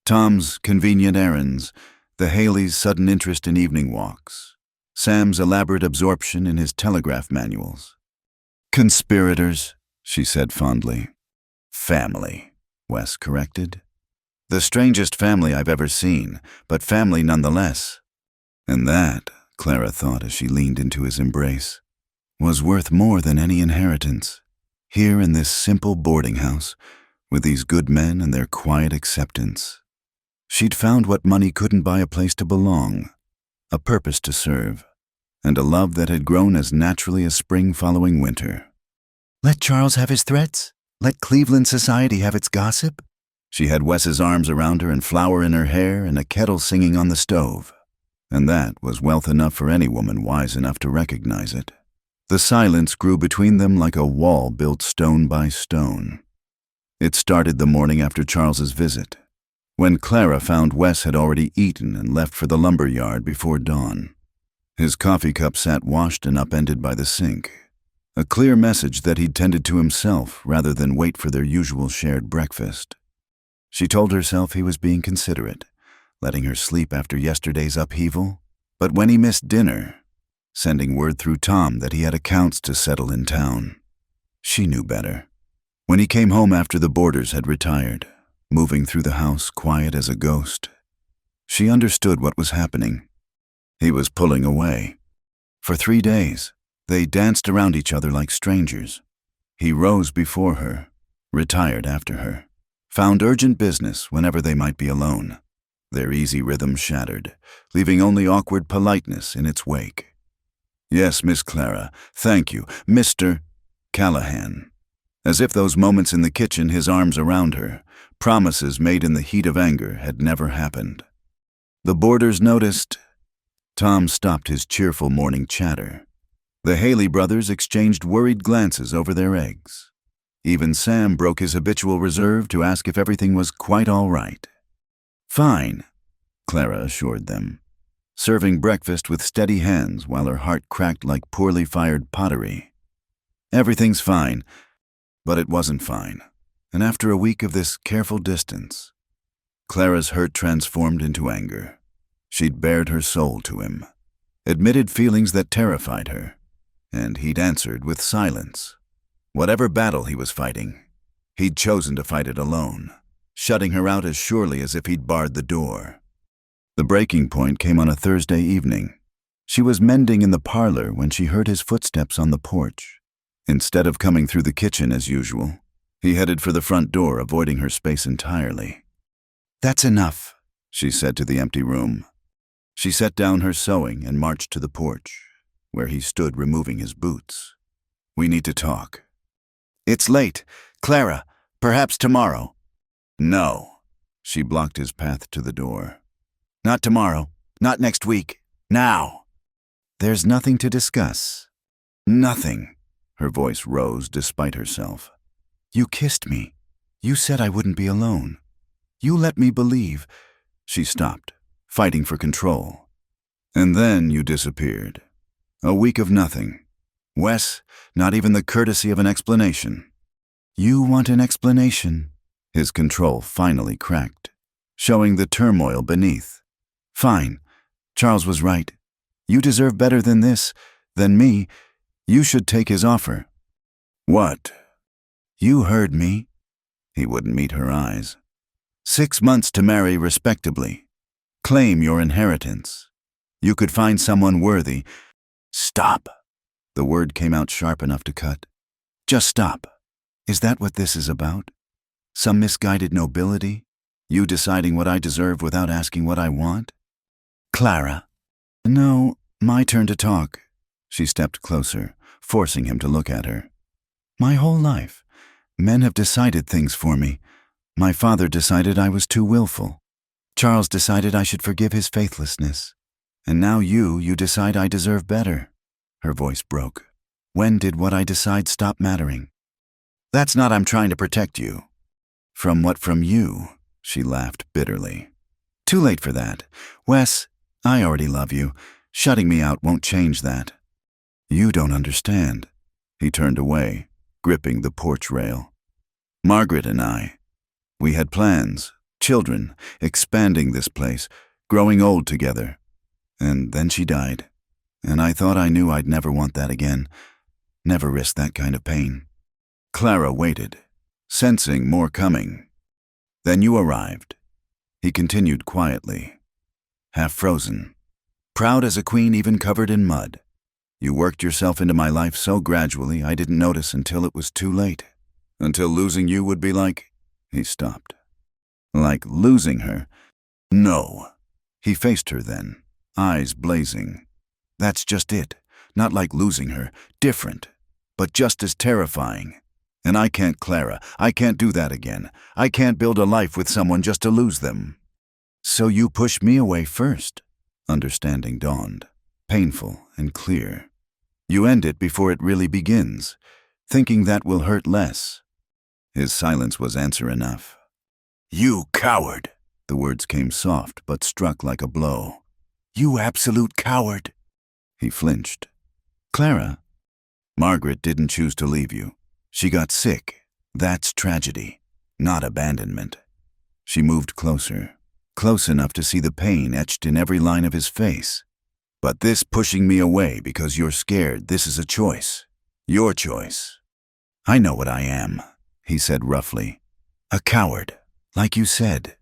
Tom's convenient errands, the Haley's sudden interest in evening walks, Sam's elaborate absorption in his telegraph manuals. "Conspirators," she said fondly. "Family," Wes corrected. "The strangest family I've ever seen, but family nonetheless." And that, Clara thought as she leaned into his embrace, was worth more than any inheritance. Here in this simple boarding house, with these good men and their quiet acceptance, she'd found what money couldn't buy: a place to belong, a purpose to serve, and a love that had grown as naturally as spring following winter. "Let Charles have his threats. Let Cleveland society have its gossip." She had Wes's arms around her and flour in her hair and a kettle singing on the stove. And that was wealth enough for any woman wise enough to recognize it. The silence grew between them like a wall built stone by stone. It started the morning after Charles's visit, when Clara found Wes had already eaten and left for the lumber yard before dawn. His coffee cup sat washed and upended by the sink, a clear message that he'd tended to himself rather than wait for their usual shared breakfast. She told herself he was being considerate, letting her sleep after yesterday's upheaval, but when he missed dinner, sending word through Tom that he had accounts to settle in town. She knew better. When he came home after the boarders had retired, moving through the house quiet as a ghost, she understood what was happening. He was pulling away. For 3 days, they danced around each other like strangers. He rose before her, retired after her, found urgent business whenever they might be alone, their easy rhythm shattered, leaving only awkward politeness in its wake. "Yes, Miss Clara, thank you, Mr. Callahan." As if those moments in the kitchen, his arms around her, promises made in the heat of anger, had never happened. The boarders noticed. Tom stopped his cheerful morning chatter. The Haley brothers exchanged worried glances over their eggs. Even Sam broke his habitual reserve to ask if everything was quite all right. "Fine," Clara assured them, serving breakfast with steady hands while her heart cracked like poorly fired pottery. "Everything's fine." But it wasn't fine, and after a week of this careful distance, Clara's hurt transformed into anger. She'd bared her soul to him, admitted feelings that terrified her, and he'd answered with silence. Whatever battle he was fighting, he'd chosen to fight it alone, shutting her out as surely as if he'd barred the door. The breaking point came on a Thursday evening. She was mending in the parlor when she heard his footsteps on the porch. Instead of coming through the kitchen as usual, he headed for the front door, avoiding her space entirely. "That's enough," she said to the empty room. She set down her sewing and marched to the porch, where he stood removing his boots. "We need to talk." "It's late. Clara, perhaps tomorrow." "No." She blocked his path to the door. "Not tomorrow. Not next week. Now." "There's nothing to discuss." "Nothing." Her voice rose despite herself. "You kissed me. You said I wouldn't be alone. You let me believe." She stopped, fighting for control. "And then you disappeared. A week of nothing. Wes, not even the courtesy of an explanation." "You want an explanation?" His control finally cracked, showing the turmoil beneath. "Fine. Charles was right. You deserve better than this, Then me, you should take his offer. What? You heard me. He wouldn't meet her eyes. 6 months to marry respectably. Claim your inheritance. You could find someone worthy. Stop. The word came out sharp enough to cut. Just stop. Is that what this is about? Some misguided nobility? You deciding what I deserve without asking what I want? Clara. No, my turn to talk. She stepped closer, forcing him to look at her. My whole life, men have decided things for me. My father decided I was too willful. Charles decided I should forgive his faithlessness. And now you decide I deserve better. Her voice broke. When did what I decide stop mattering? That's not I'm trying to protect you. From what from you? She laughed bitterly. Too late for that. Wes, I already love you. Shutting me out won't change that. You don't understand. He turned away, gripping the porch rail. Margaret and I, we had plans, children, expanding this place, growing old together. And then she died. And I thought I knew I'd never want that again. Never risk that kind of pain. Clara waited, sensing more coming. Then you arrived. He continued quietly, half frozen. Proud as a queen even covered in mud. You worked yourself into my life so gradually I didn't notice until it was too late. Until losing you would be like... He stopped. Like losing her? No. He faced her then, eyes blazing. That's just it. Not like losing her. Different. But just as terrifying. And I can't, Clara. I can't do that again. I can't build a life with someone just to lose them. So you pushed me away first. Understanding dawned, painful and clear. You end it before it really begins, thinking that will hurt less. His silence was answer enough. You coward! The words came soft but struck like a blow. You absolute coward! He flinched. Clara, Margaret didn't choose to leave you. She got sick. That's tragedy, not abandonment. She moved closer, close enough to see the pain etched in every line of his face. But this pushing me away because you're scared, this is a choice. Your choice. I know what I am, he said roughly. A coward, like you said.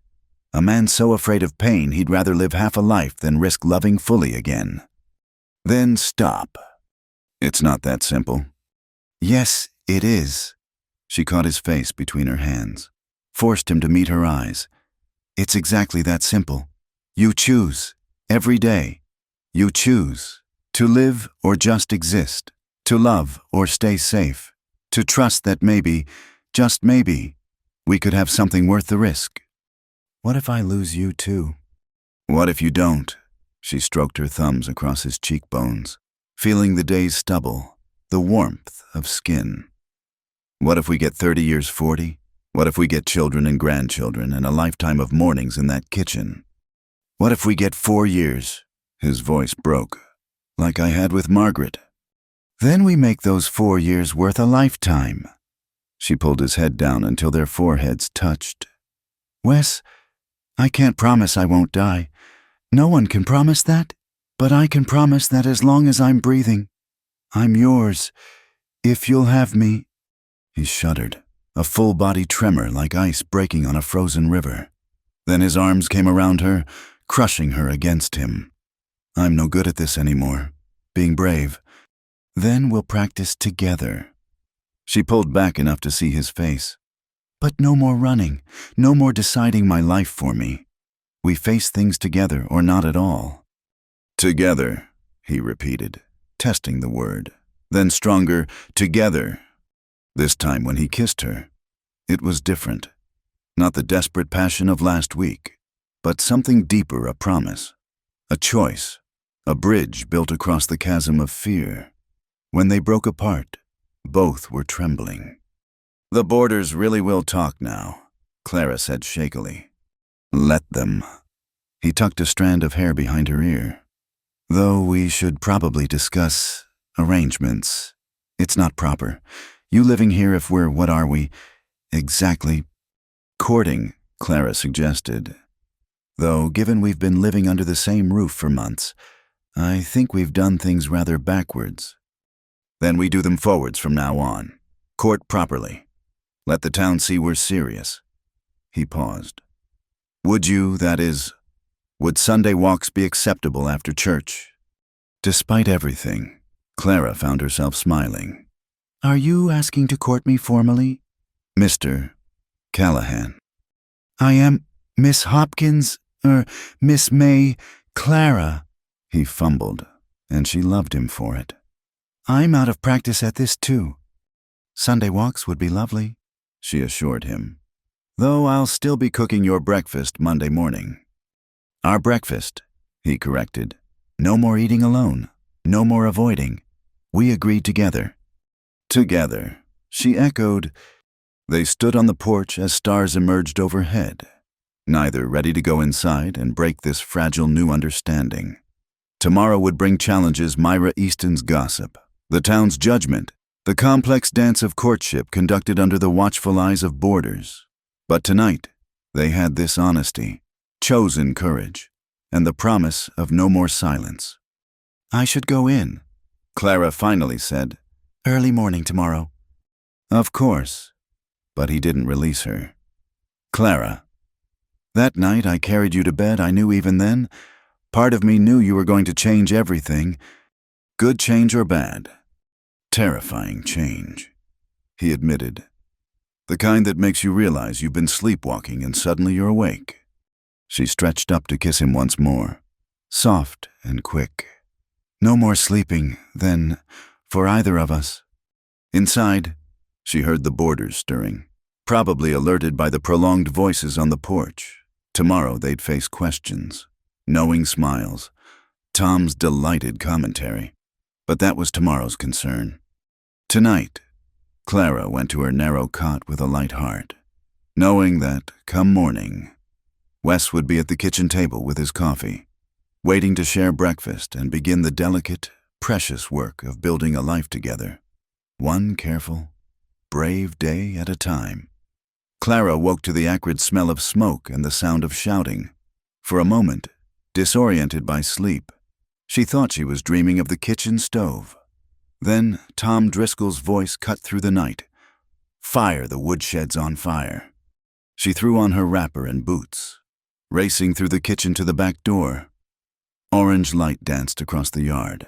A man so afraid of pain he'd rather live half a life than risk loving fully again. Then stop. It's not that simple. Yes, it is. She caught his face between her hands, forced him to meet her eyes. It's exactly that simple. You choose, every day. You choose to live or just exist, to love or stay safe, to trust that maybe, just maybe, we could have something worth the risk. What if I lose you too? What if you don't? She stroked her thumbs across his cheekbones, feeling the day's stubble, the warmth of skin. What if we get 30 years, 40? What if we get children and grandchildren and a lifetime of mornings in that kitchen? What if we get 4 years? His voice broke, like I had with Margaret. Then we make those 4 years worth a lifetime. She pulled his head down until their foreheads touched. Wes, I can't promise I won't die. No one can promise that, but I can promise that as long as I'm breathing, I'm yours, if you'll have me. He shuddered, a full-body tremor like ice breaking on a frozen river. Then his arms came around her, crushing her against him. I'm no good at this anymore, being brave. Then we'll practice together. She pulled back enough to see his face. But no more running, no more deciding my life for me. We face things together or not at all. Together, he repeated, testing the word. Then stronger, together. This time when he kissed her, it was different. Not the desperate passion of last week, but something deeper, a promise, a choice, a bridge built across the chasm of fear. When they broke apart, both were trembling. The boarders really will talk now, Clara said shakily. Let them. He tucked a strand of hair behind her ear. Though we should probably discuss arrangements. It's not proper. You living here if we're, what are we? Exactly. Courting, Clara suggested. Though, given we've been living under the same roof for months, I think we've done things rather backwards. Then we do them forwards from now on. Court properly. Let the town see we're serious. He paused. Would Sunday walks be acceptable after church? Despite everything, Clara found herself smiling. Are you asking to court me formally? Mr. Callahan. I am Miss Hopkins, Miss May, Clara, he fumbled, and she loved him for it. I'm out of practice at this too. Sunday walks would be lovely, she assured him. Though I'll still be cooking your breakfast Monday morning. Our breakfast, he corrected. No more eating alone, no more avoiding. We agreed together. Together, she echoed. They stood on the porch as stars emerged overhead, neither ready to go inside and break this fragile new understanding. Tomorrow would bring challenges Myra Easton's gossip, the town's judgment, the complex dance of courtship conducted under the watchful eyes of boarders. But tonight, they had this honesty, chosen courage, and the promise of no more silence. I should go in, Clara finally said. Early morning tomorrow. Of course, but he didn't release her. Clara, that night I carried you to bed. I knew even then, part of me knew you were going to change everything, good change or bad. Terrifying change, he admitted. The kind that makes you realize you've been sleepwalking and suddenly you're awake. She stretched up to kiss him once more, soft and quick. No more sleeping, then, for either of us. Inside, she heard the boarders stirring, probably alerted by the prolonged voices on the porch. Tomorrow they'd face questions, knowing smiles, Tom's delighted commentary. But that was tomorrow's concern. Tonight, Clara went to her narrow cot with a light heart, knowing that, come morning, Wes would be at the kitchen table with his coffee, waiting to share breakfast and begin the delicate, precious work of building a life together, one careful, brave day at a time. Clara woke to the acrid smell of smoke and the sound of shouting. For a moment, disoriented by sleep, she thought she was dreaming of the kitchen stove. Then Tom Driscoll's voice cut through the night. Fire, the woodshed's on fire. She threw on her wrapper and boots, racing through the kitchen to the back door. Orange light danced across the yard.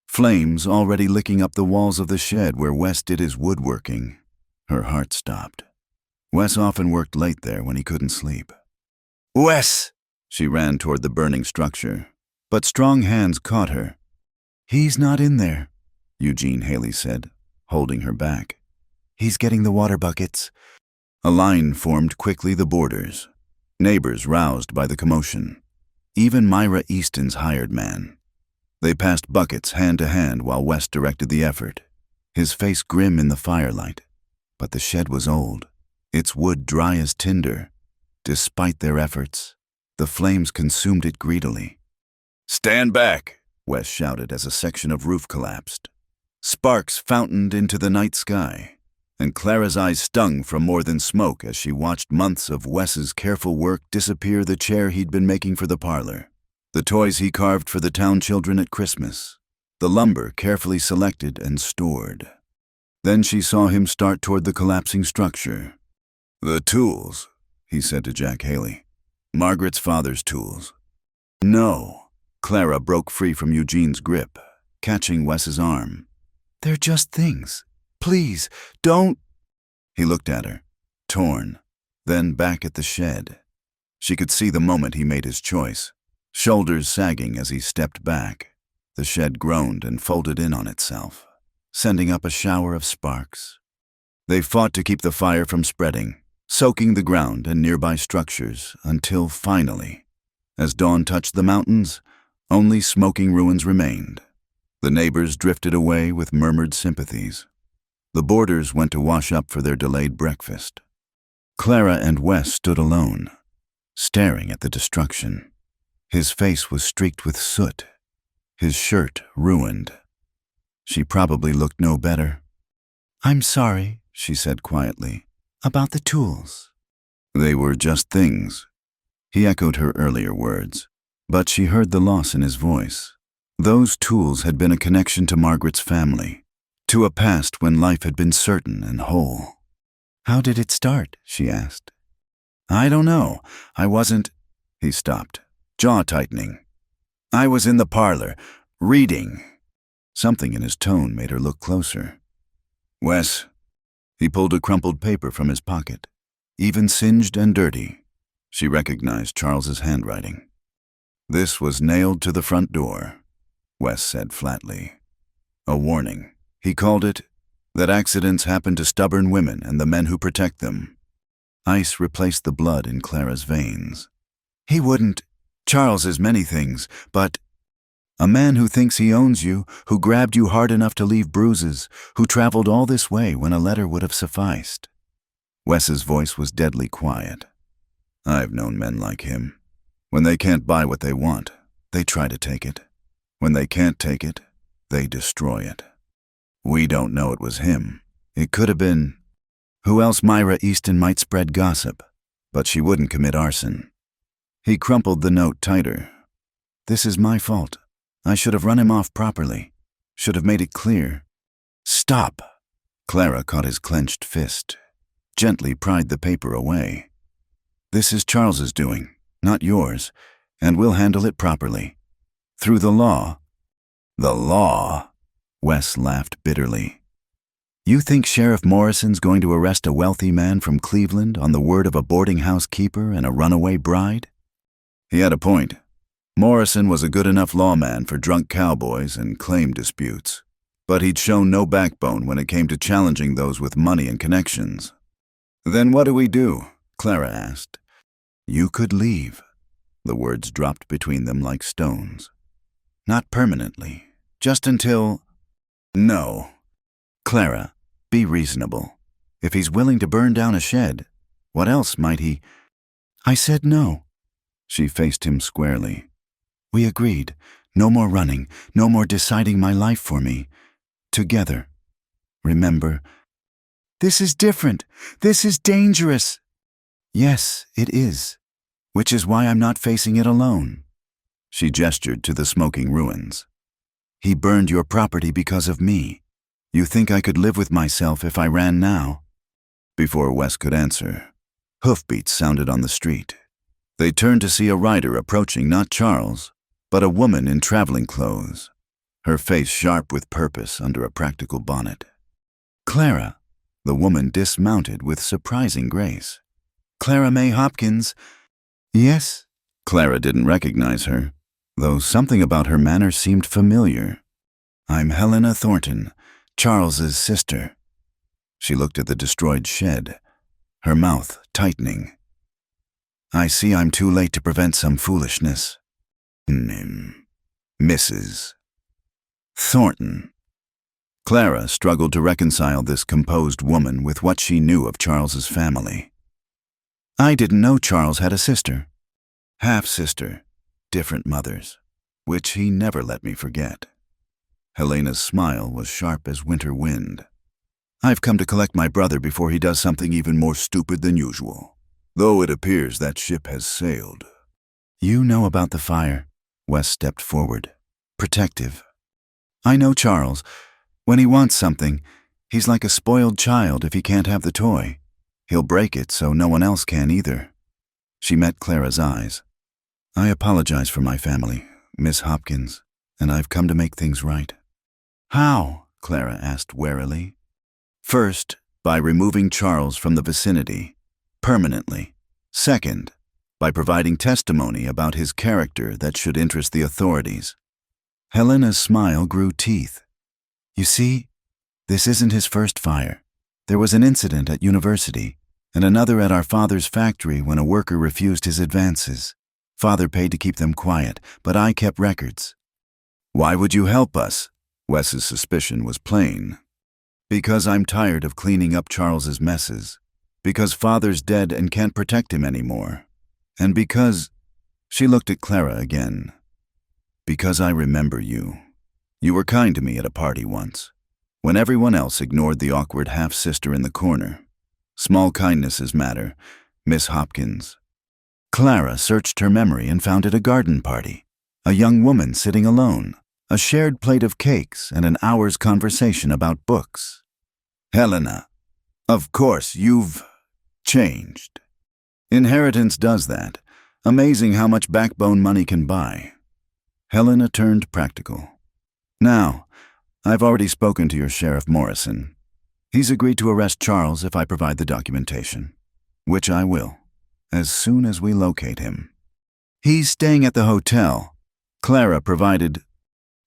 Flames already licking up the walls of the shed where Wes did his woodworking. Her heart stopped. Wes often worked late there when he couldn't sleep. Wes! She ran toward the burning structure, but strong hands caught her. He's not in there, Eugene Haley said, holding her back. He's getting the water buckets. A line formed quickly the boarders, neighbors roused by the commotion. Even Myra Easton's hired man. They passed buckets hand to hand while Wes directed the effort, his face grim in the firelight. But the shed was old, its wood dry as tinder. Despite their efforts, the flames consumed it greedily. Stand back, Wes shouted as a section of roof collapsed. Sparks fountained into the night sky, and Clara's eyes stung from more than smoke as she watched months of Wes's careful work disappear the chair he'd been making for the parlor, the toys he carved for the town children at Christmas, the lumber carefully selected and stored. Then she saw him start toward the collapsing structure. The tools, he said to Jack Haley. Margaret's father's tools. No. Clara broke free from Eugene's grip, catching Wes's arm. They're just things. Please, don't. He looked at her, torn, then back at the shed. She could see the moment he made his choice, shoulders sagging as he stepped back. The shed groaned and folded in on itself, sending up a shower of sparks. They fought to keep the fire from spreading, soaking the ground and nearby structures until finally, as dawn touched the mountains, only smoking ruins remained. The neighbors drifted away with murmured sympathies. The boarders went to wash up for their delayed breakfast. Clara and Wes stood alone, staring at the destruction. His face was streaked with soot, his shirt ruined. She probably looked no better. I'm sorry, she said quietly, about the tools. They were just things. He echoed her earlier words, but she heard the loss in his voice. Those tools had been a connection to Margaret's family, to a past when life had been certain and whole. "How did it start?" she asked. "I don't know. I wasn't—" He stopped, jaw tightening. "I was in the parlor, reading." Something in his tone made her look closer. "Wes." He pulled a crumpled paper from his pocket, even singed and dirty. She recognized Charles's handwriting. "This was nailed to the front door," Wes said flatly. "A warning. He called it, that accidents happen to stubborn women and the men who protect them." Ice replaced the blood in Clara's veins. "He wouldn't. Charles is many things, but—" "A man who thinks he owns you, who grabbed you hard enough to leave bruises, who traveled all this way when a letter would have sufficed." Wes's voice was deadly quiet. "I've known men like him. When they can't buy what they want, they try to take it. When they can't take it, they destroy it. We don't know it was him. It could have been... Who else? Myra Easton might spread gossip, but she wouldn't commit arson." He crumpled the note tighter. "This is my fault. I should have run him off properly. Should have made it clear." "Stop!" Clara caught his clenched fist, gently pried the paper away. "This is Charles's doing, not yours, and we'll handle it properly. Through the law." "The law?" Wes laughed bitterly. "You think Sheriff Morrison's going to arrest a wealthy man from Cleveland on the word of a boarding house keeper and a runaway bride?" He had a point. Morrison was a good enough lawman for drunk cowboys and claim disputes, but he'd shown no backbone when it came to challenging those with money and connections. "Then what do we do?" Clara asked. "You could leave." The words dropped between them like stones. "Not permanently, just until—" "No." "Clara, be reasonable. If he's willing to burn down a shed, what else might he—" "I said no." She faced him squarely. "We agreed. No more running, no more deciding my life for me. Together. Remember?" "This is different. This is dangerous." "Yes, it is. Which is why I'm not facing it alone." She gestured to the smoking ruins. "He burned your property because of me. You think I could live with myself if I ran now?" Before Wes could answer, hoofbeats sounded on the street. They turned to see a rider approaching not Charles, but a woman in traveling clothes, her face sharp with purpose under a practical bonnet. "Clara." The woman dismounted with surprising grace. "Clara May Hopkins." "Yes." Clara didn't recognize her, though something about her manner seemed familiar. "I'm Helena Thornton, Charles's sister." She looked at the destroyed shed, her mouth tightening. "I see I'm too late to prevent some foolishness." "Mrs. Thornton." Clara struggled to reconcile this composed woman with what she knew of Charles's family. "I didn't know Charles had a sister. Half-sister, different mothers, which he never let me forget." Helena's smile was sharp as winter wind. "I've come to collect my brother before he does something even more stupid than usual, though it appears that ship has sailed." "You know about the fire." Wes stepped forward, protective. "I know Charles. When he wants something, he's like a spoiled child if he can't have the toy. He'll break it so no one else can either." She met Clara's eyes. "I apologize for my family, Miss Hopkins, and I've come to make things right." "How?" Clara asked warily. "First, by removing Charles from the vicinity, permanently. Second, by providing testimony about his character that should interest the authorities." Helena's smile grew teeth. "You see, this isn't his first fire. There was an incident at university, and another at our father's factory when a worker refused his advances. Father paid to keep them quiet, but I kept records." "Why would you help us?" Wes's suspicion was plain. "Because I'm tired of cleaning up Charles's messes. Because Father's dead and can't protect him anymore. And because—" She looked at Clara again. "Because I remember you. You were kind to me at a party once, when everyone else ignored the awkward half-sister in the corner. Small kindnesses matter, Miss Hopkins." Clara searched her memory and found it a garden party. A young woman sitting alone, a shared plate of cakes, and an hour's conversation about books. Helena, of course, you've changed. Inheritance does that. Amazing how much backbone money can buy. Helena turned practical. Now, I've already spoken to your Sheriff Morrison. He's agreed to arrest Charles if I provide the documentation, which I will, as soon as we locate him. He's staying at the hotel. Clara provided...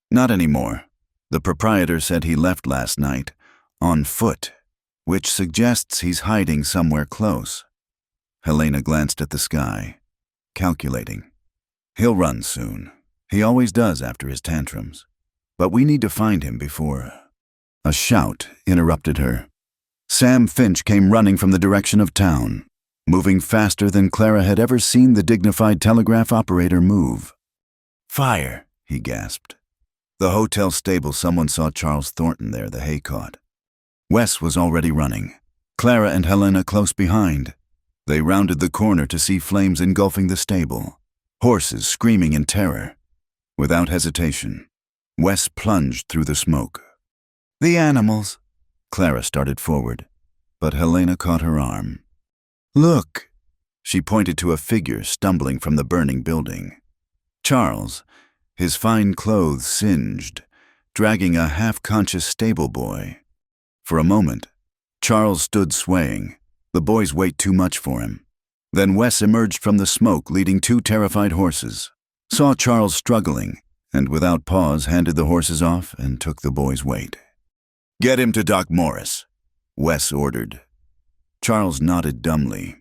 Not anymore. The proprietor said he left last night, on foot, which suggests he's hiding somewhere close. Helena glanced at the sky, calculating. He'll run soon. He always does after his tantrums. But we need to find him before... A shout interrupted her. Sam Finch came running from the direction of town, moving faster than Clara had ever seen the dignified telegraph operator move. Fire, he gasped. The hotel stable, someone saw Charles Thornton there, the hay caught. Wes was already running, Clara and Helena close behind. They rounded the corner to see flames engulfing the stable, horses screaming in terror. Without hesitation, Wes plunged through the smoke. The animals. Clara started forward, but Helena caught her arm. Look! She pointed to a figure stumbling from the burning building. Charles, his fine clothes singed, dragging a half-conscious stable boy. For a moment, Charles stood swaying, the boy's weight too much for him. Then Wes emerged from the smoke leading two terrified horses, saw Charles struggling, and without pause handed the horses off and took the boy's weight. Get him to Doc Morris, Wes ordered. Charles nodded dumbly.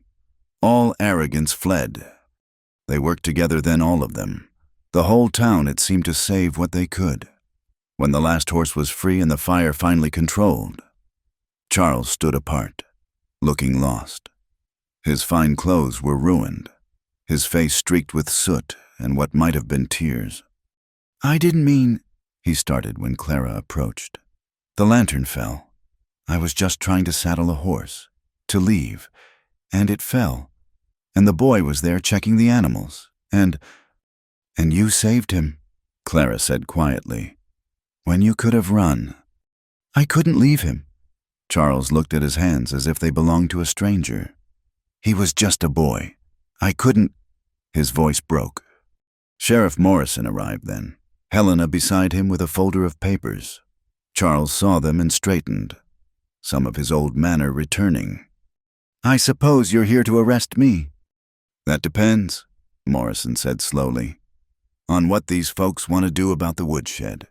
All arrogance fled. They worked together then, all of them. The whole town, it seemed to save what they could. When the last horse was free and the fire finally controlled, Charles stood apart, looking lost. His fine clothes were ruined, his face streaked with soot and what might have been tears. I didn't mean, he started when Clara approached. The lantern fell. I was just trying to saddle a horse, to leave, and it fell. And the boy was there checking the animals, and you saved him, Clara said quietly, when you could have run. I couldn't leave him. Charles looked at his hands as if they belonged to a stranger. He was just a boy. I couldn't... His voice broke. Sheriff Morrison arrived then, Helena beside him with a folder of papers. Charles saw them and straightened, some of his old manner returning. I suppose you're here to arrest me. That depends, Morrison said slowly, on what these folks want to do about the woodshed.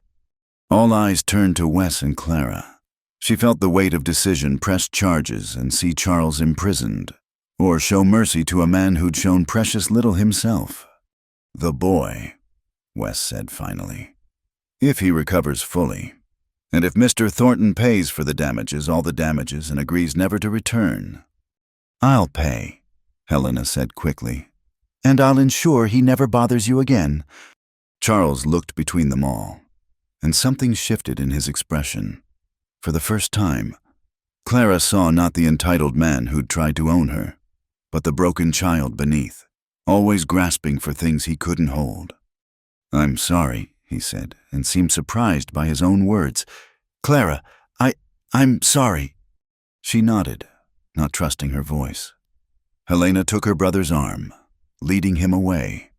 All eyes turned to Wes and Clara. She felt the weight of decision press charges and see Charles imprisoned, or show mercy to a man who'd shown precious little himself. The boy, Wes said finally, if he recovers fully. And if Mr. Thornton pays for the damages, all the damages, and agrees never to return. I'll pay, Helena said quickly. And I'll ensure he never bothers you again. Charles looked between them all, and something shifted in his expression. For the first time, Clara saw not the entitled man who'd tried to own her, but the broken child beneath, always grasping for things he couldn't hold. I'm sorry, he said, and seemed surprised by his own words. Clara, I'm sorry. She nodded, not trusting her voice. Helena took her brother's arm, leading him away.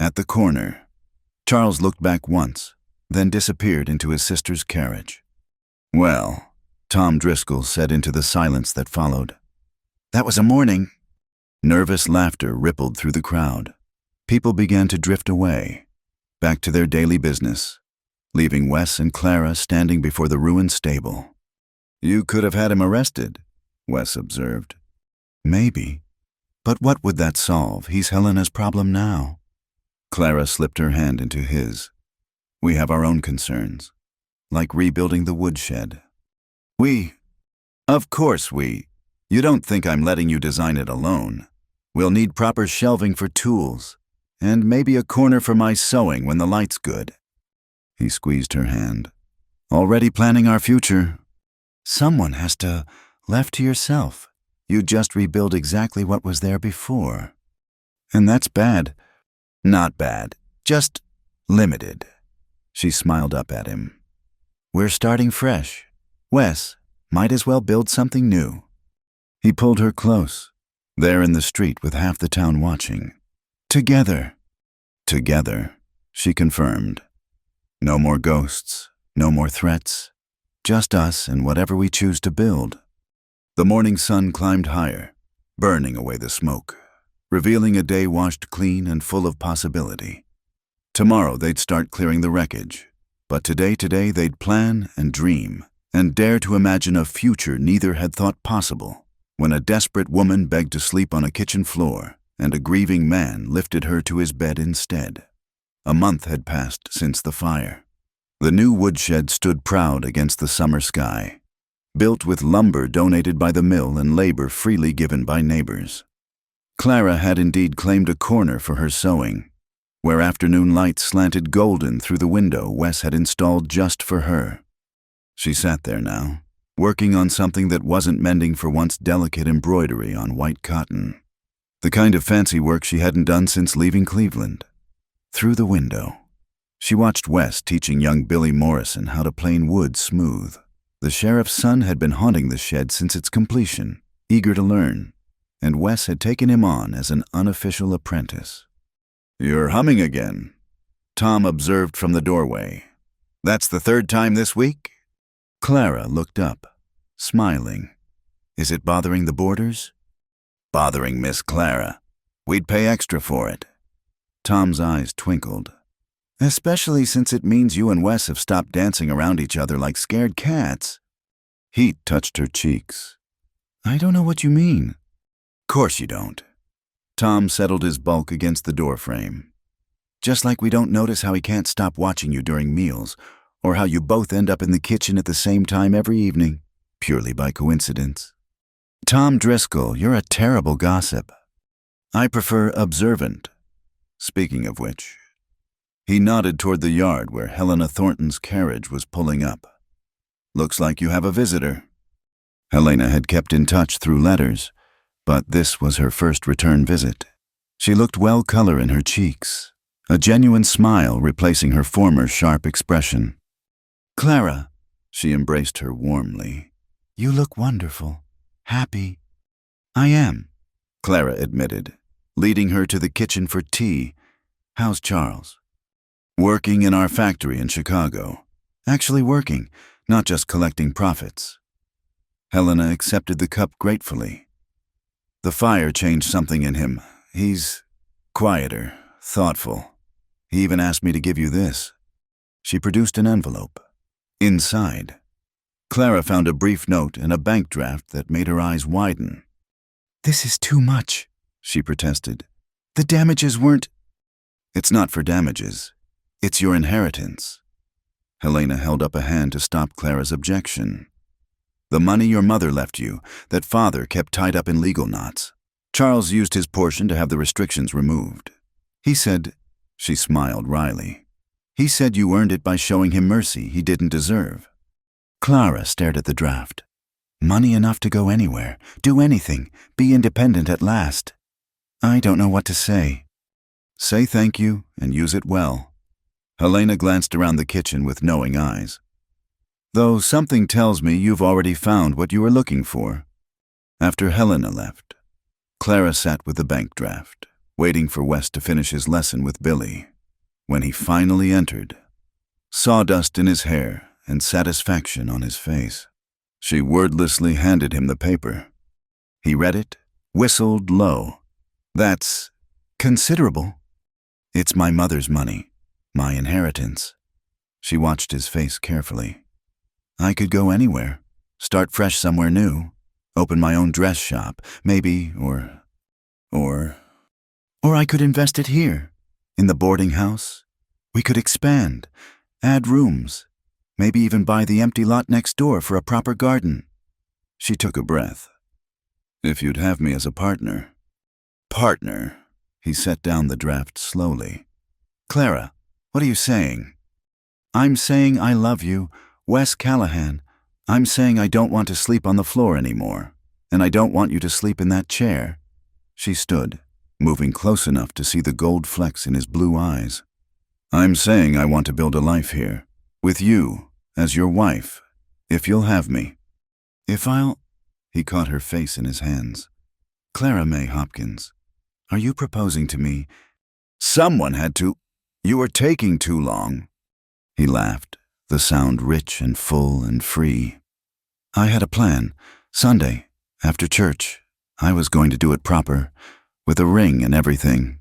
At the corner, Charles looked back once, then disappeared into his sister's carriage. Well, Tom Driscoll said into the silence that followed. That was a morning. Nervous laughter rippled through the crowd. People began to drift away, back to their daily business, leaving Wes and Clara standing before the ruined stable. You could have had him arrested, Wes observed. Maybe. But what would that solve? He's Helena's problem now. Clara slipped her hand into his. We have our own concerns, like rebuilding the woodshed. Of course we. You don't think I'm letting you design it alone. We'll need proper shelving for tools, and maybe a corner for my sewing when the light's good. He squeezed her hand. Already planning our future. Someone has to, left to yourself. You just rebuild exactly what was there before. And that's bad. Not bad, just limited. She smiled up at him. "We're starting fresh. Wes, might as well build something new." He pulled her close, there in the street with half the town watching. "Together." "Together," she confirmed. "No more ghosts, no more threats. Just us and whatever we choose to build." The morning sun climbed higher, burning away the smoke, revealing a day washed clean and full of possibility. Tomorrow they'd start clearing the wreckage, but today they'd plan and dream and dare to imagine a future neither had thought possible, when a desperate woman begged to sleep on a kitchen floor and a grieving man lifted her to his bed instead. A month had passed since the fire. The new woodshed stood proud against the summer sky, built with lumber donated by the mill and labor freely given by neighbors. Clara had indeed claimed a corner for her sewing, where afternoon light slanted golden through the window Wes had installed just for her. She sat there now, working on something that wasn't mending for once delicate embroidery on white cotton, the kind of fancy work she hadn't done since leaving Cleveland. Through the window, she watched Wes teaching young Billy Morrison how to plane wood smooth. The sheriff's son had been haunting the shed since its completion, eager to learn, and Wes had taken him on as an unofficial apprentice. "You're humming again," Tom observed from the doorway. "That's the third time this week?" Clara looked up, smiling. "Is it bothering the boarders?" "Bothering Miss Clara. We'd pay extra for it." Tom's eyes twinkled. "Especially since it means you and Wes have stopped dancing around each other like scared cats." Heat touched her cheeks. "I don't know what you mean." "Course you don't." Tom settled his bulk against the doorframe. "Just like we don't notice how he can't stop watching you during meals, or how you both end up in the kitchen at the same time every evening, purely by coincidence." "Tom Driscoll, you're a terrible gossip." "I prefer observant. Speaking of which," he nodded toward the yard where Helena Thornton's carriage was pulling up. "Looks like you have a visitor." Helena had kept in touch through letters, but this was her first return visit. She looked well color in her cheeks, a genuine smile replacing her former sharp expression. "Clara," she embraced her warmly, "you look wonderful. Happy." "I am," Clara admitted, leading her to the kitchen for tea. "How's Charles?" "Working in our factory in Chicago. Actually working, not just collecting profits." Helena accepted the cup gratefully. "The fire changed something in him. He's quieter, thoughtful. He even asked me to give you this." She produced an envelope. Inside, Clara found a brief note and a bank draft that made her eyes widen. "This is too much," she protested. "The damages weren't—" "It's not for damages. It's your inheritance." Helena held up a hand to stop Clara's objection. "The money your mother left you, that father kept tied up in legal knots. Charles used his portion to have the restrictions removed. He said," she smiled wryly, "he said you earned it by showing him mercy he didn't deserve." Clara stared at the draft. Money enough to go anywhere, do anything, be independent at last. "I don't know what to say." "Say thank you and use it well." Helena glanced around the kitchen with knowing eyes. "Though something tells me you've already found what you were looking for." After Helena left, Clara sat with the bank draft, waiting for Wes to finish his lesson with Billy. When he finally entered, sawdust in his hair and satisfaction on his face, she wordlessly handed him the paper. He read it, whistled low. "That's considerable." "It's my mother's money, my inheritance." She watched his face carefully. "I could go anywhere, start fresh somewhere new, open my own dress shop, maybe, or I could invest it here, in the boarding house. We could expand, add rooms, maybe even buy the empty lot next door for a proper garden." She took a breath. "If you'd have me as a partner." "Partner?" He set down the draft slowly. "Clara, what are you saying?" "I'm saying I love you, Wes Callahan. I'm saying I don't want to sleep on the floor anymore, and I don't want you to sleep in that chair." She stood, moving close enough to see the gold flecks in his blue eyes. I'm saying I want to build a life here, with you, as your wife, if you'll have me. If I'll... He caught her face in his hands. Clara May Hopkins, are you proposing to me? Someone had to... You were taking too long. He laughed, the sound rich and full and free. I had a plan. Sunday, after church, I was going to do it proper, with a ring and everything.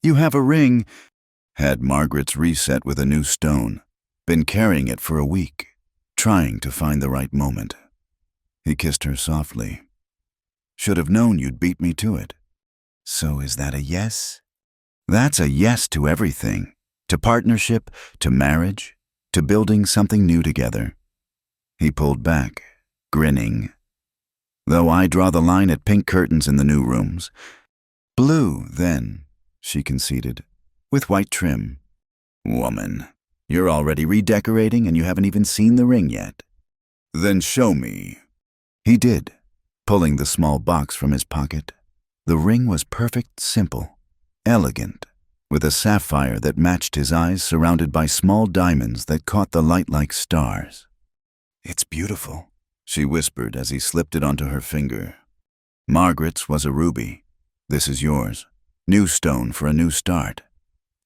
You have a ring? Had Margaret's reset with a new stone. Been carrying it for a week, trying to find the right moment. He kissed her softly. Should have known you'd beat me to it. So is that a yes? That's a yes to everything. To partnership, to marriage, to building something new together. He pulled back, grinning. Though I draw the line at pink curtains in the new rooms. Blue, then, she conceded, with white trim. Woman, you're already redecorating and you haven't even seen the ring yet. Then show me. He did, pulling the small box from his pocket. The ring was perfect, simple, elegant, with a sapphire that matched his eyes surrounded by small diamonds that caught the light like stars. It's beautiful, she whispered as he slipped it onto her finger. Margaret's was a ruby. This is yours. New stone for a new start.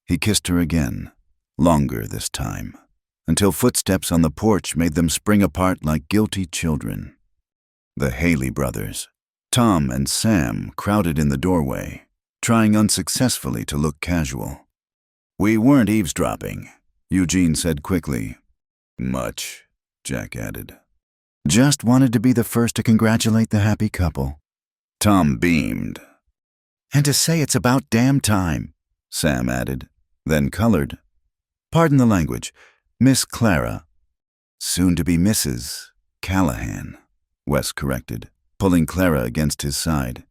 He kissed her again, longer this time, until footsteps on the porch made them spring apart like guilty children. The Haley brothers, Tom and Sam, crowded in the doorway, trying unsuccessfully to look casual. We weren't eavesdropping, Eugene said quickly. Much, Jack added. Just wanted to be the first to congratulate the happy couple. Tom beamed. And to say it's about damn time, Sam added, then colored. Pardon the language, Miss Clara. Soon to be Mrs. Callahan, Wes corrected, pulling Clara against his side.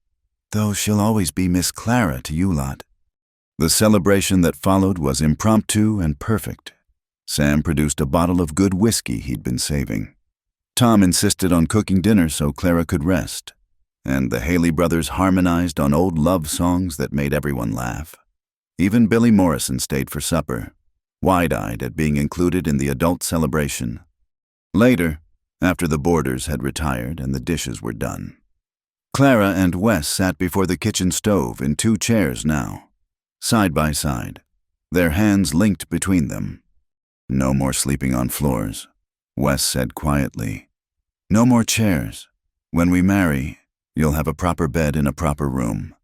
Though she'll always be Miss Clara to you lot. The celebration that followed was impromptu and perfect. Sam produced a bottle of good whiskey he'd been saving. Tom insisted on cooking dinner so Clara could rest, and the Haley brothers harmonized on old love songs that made everyone laugh. Even Billy Morrison stayed for supper, wide-eyed at being included in the adult celebration. Later, after the boarders had retired and the dishes were done, Clara and Wes sat before the kitchen stove in 2 chairs now, side by side, their hands linked between them. No more sleeping on floors, Wes said quietly. No more chairs. When we marry, you'll have a proper bed in a proper room.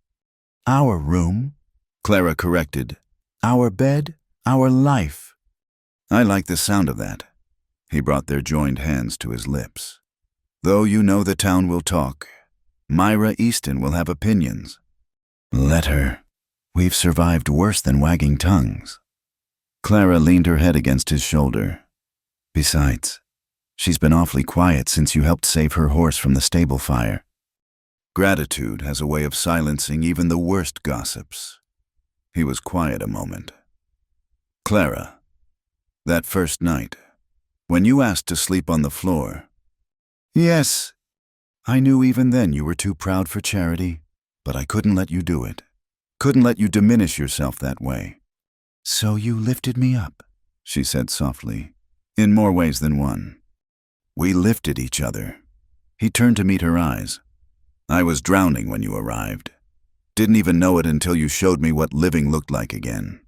Our room? Clara corrected. Our bed, our life. I like the sound of that. He brought their joined hands to his lips. Though you know the town will talk, Myra Easton will have opinions. Let her. We've survived worse than wagging tongues. Clara leaned her head against his shoulder. Besides, she's been awfully quiet since you helped save her horse from the stable fire. Gratitude has a way of silencing even the worst gossips. He was quiet a moment. Clara, that first night, when you asked to sleep on the floor. Yes, I knew even then you were too proud for charity, but I couldn't let you do it. Couldn't let you diminish yourself that way. So you lifted me up, she said softly, in more ways than one. We lifted each other. He turned to meet her eyes. I was drowning when you arrived. Didn't even know it until you showed me what living looked like again.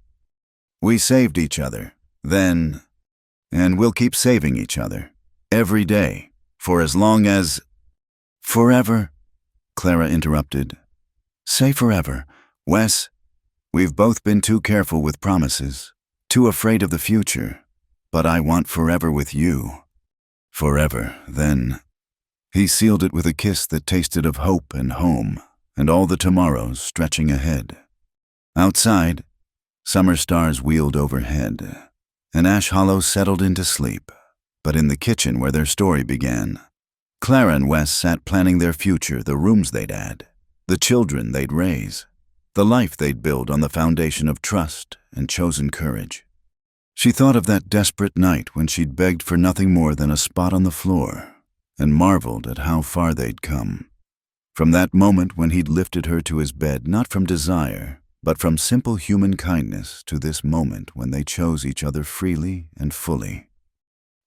We saved each other, then, and we'll keep saving each other, every day, for as long as... Forever, Clara interrupted. Say forever. Wes, we've both been too careful with promises, too afraid of the future, but I want forever with you. Forever, then. He sealed it with a kiss that tasted of hope and home, and all the tomorrows stretching ahead. Outside, summer stars wheeled overhead, and Ash Hollow settled into sleep, but in the kitchen where their story began, Clara and Wes sat planning their future, the rooms they'd add, the children they'd raise, the life they'd build on the foundation of trust and chosen courage. She thought of that desperate night when she'd begged for nothing more than a spot on the floor and marveled at how far they'd come. From that moment when he'd lifted her to his bed, not from desire, but from simple human kindness to this moment when they chose each other freely and fully.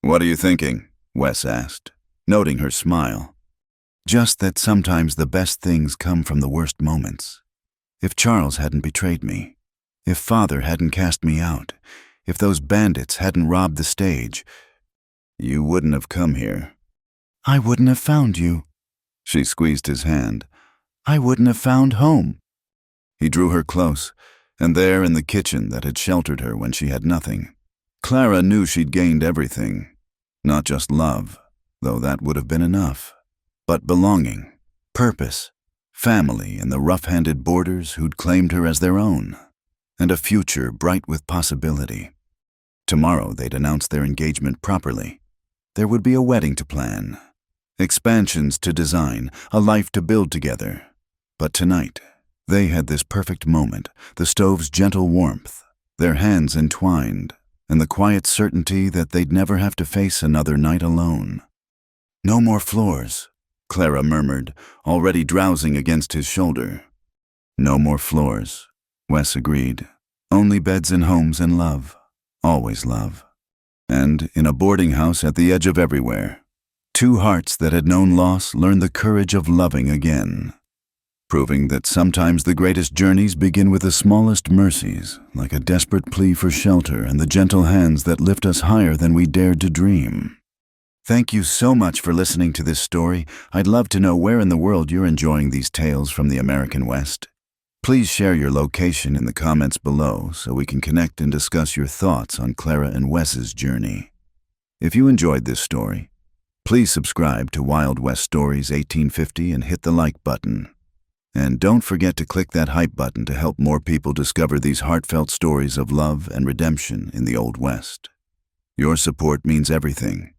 "What are you thinking?" Wes asked, noting her smile. "Just that sometimes the best things come from the worst moments. If Charles hadn't betrayed me, if Father hadn't cast me out, if those bandits hadn't robbed the stage, you wouldn't have come here." "I wouldn't have found you." She squeezed his hand. "I wouldn't have found home." He drew her close, and there in the kitchen that had sheltered her when she had nothing, Clara knew she'd gained everything. Not just love, though that would have been enough, but belonging, purpose, family in the rough-handed boarders who'd claimed her as their own, and a future bright with possibility. Tomorrow they'd announce their engagement properly. There would be a wedding to plan, expansions to design, a life to build together. But tonight, they had this perfect moment, the stove's gentle warmth, their hands entwined, and the quiet certainty that they'd never have to face another night alone. "No more floors," Clara murmured, already drowsing against his shoulder. "No more floors," Wes agreed. "Only beds and homes and love. Always love." And in a boarding house at the edge of everywhere, two hearts that had known loss learned the courage of loving again, proving that sometimes the greatest journeys begin with the smallest mercies, like a desperate plea for shelter and the gentle hands that lift us higher than we dared to dream. Thank you so much for listening to this story. I'd love to know where in the world you're enjoying these tales from the American West. Please share your location in the comments below so we can connect and discuss your thoughts on Clara and Wes's journey. If you enjoyed this story, please subscribe to Wild West Stories 1850 and hit the like button. And don't forget to click that hype button to help more people discover these heartfelt stories of love and redemption in the Old West. Your support means everything,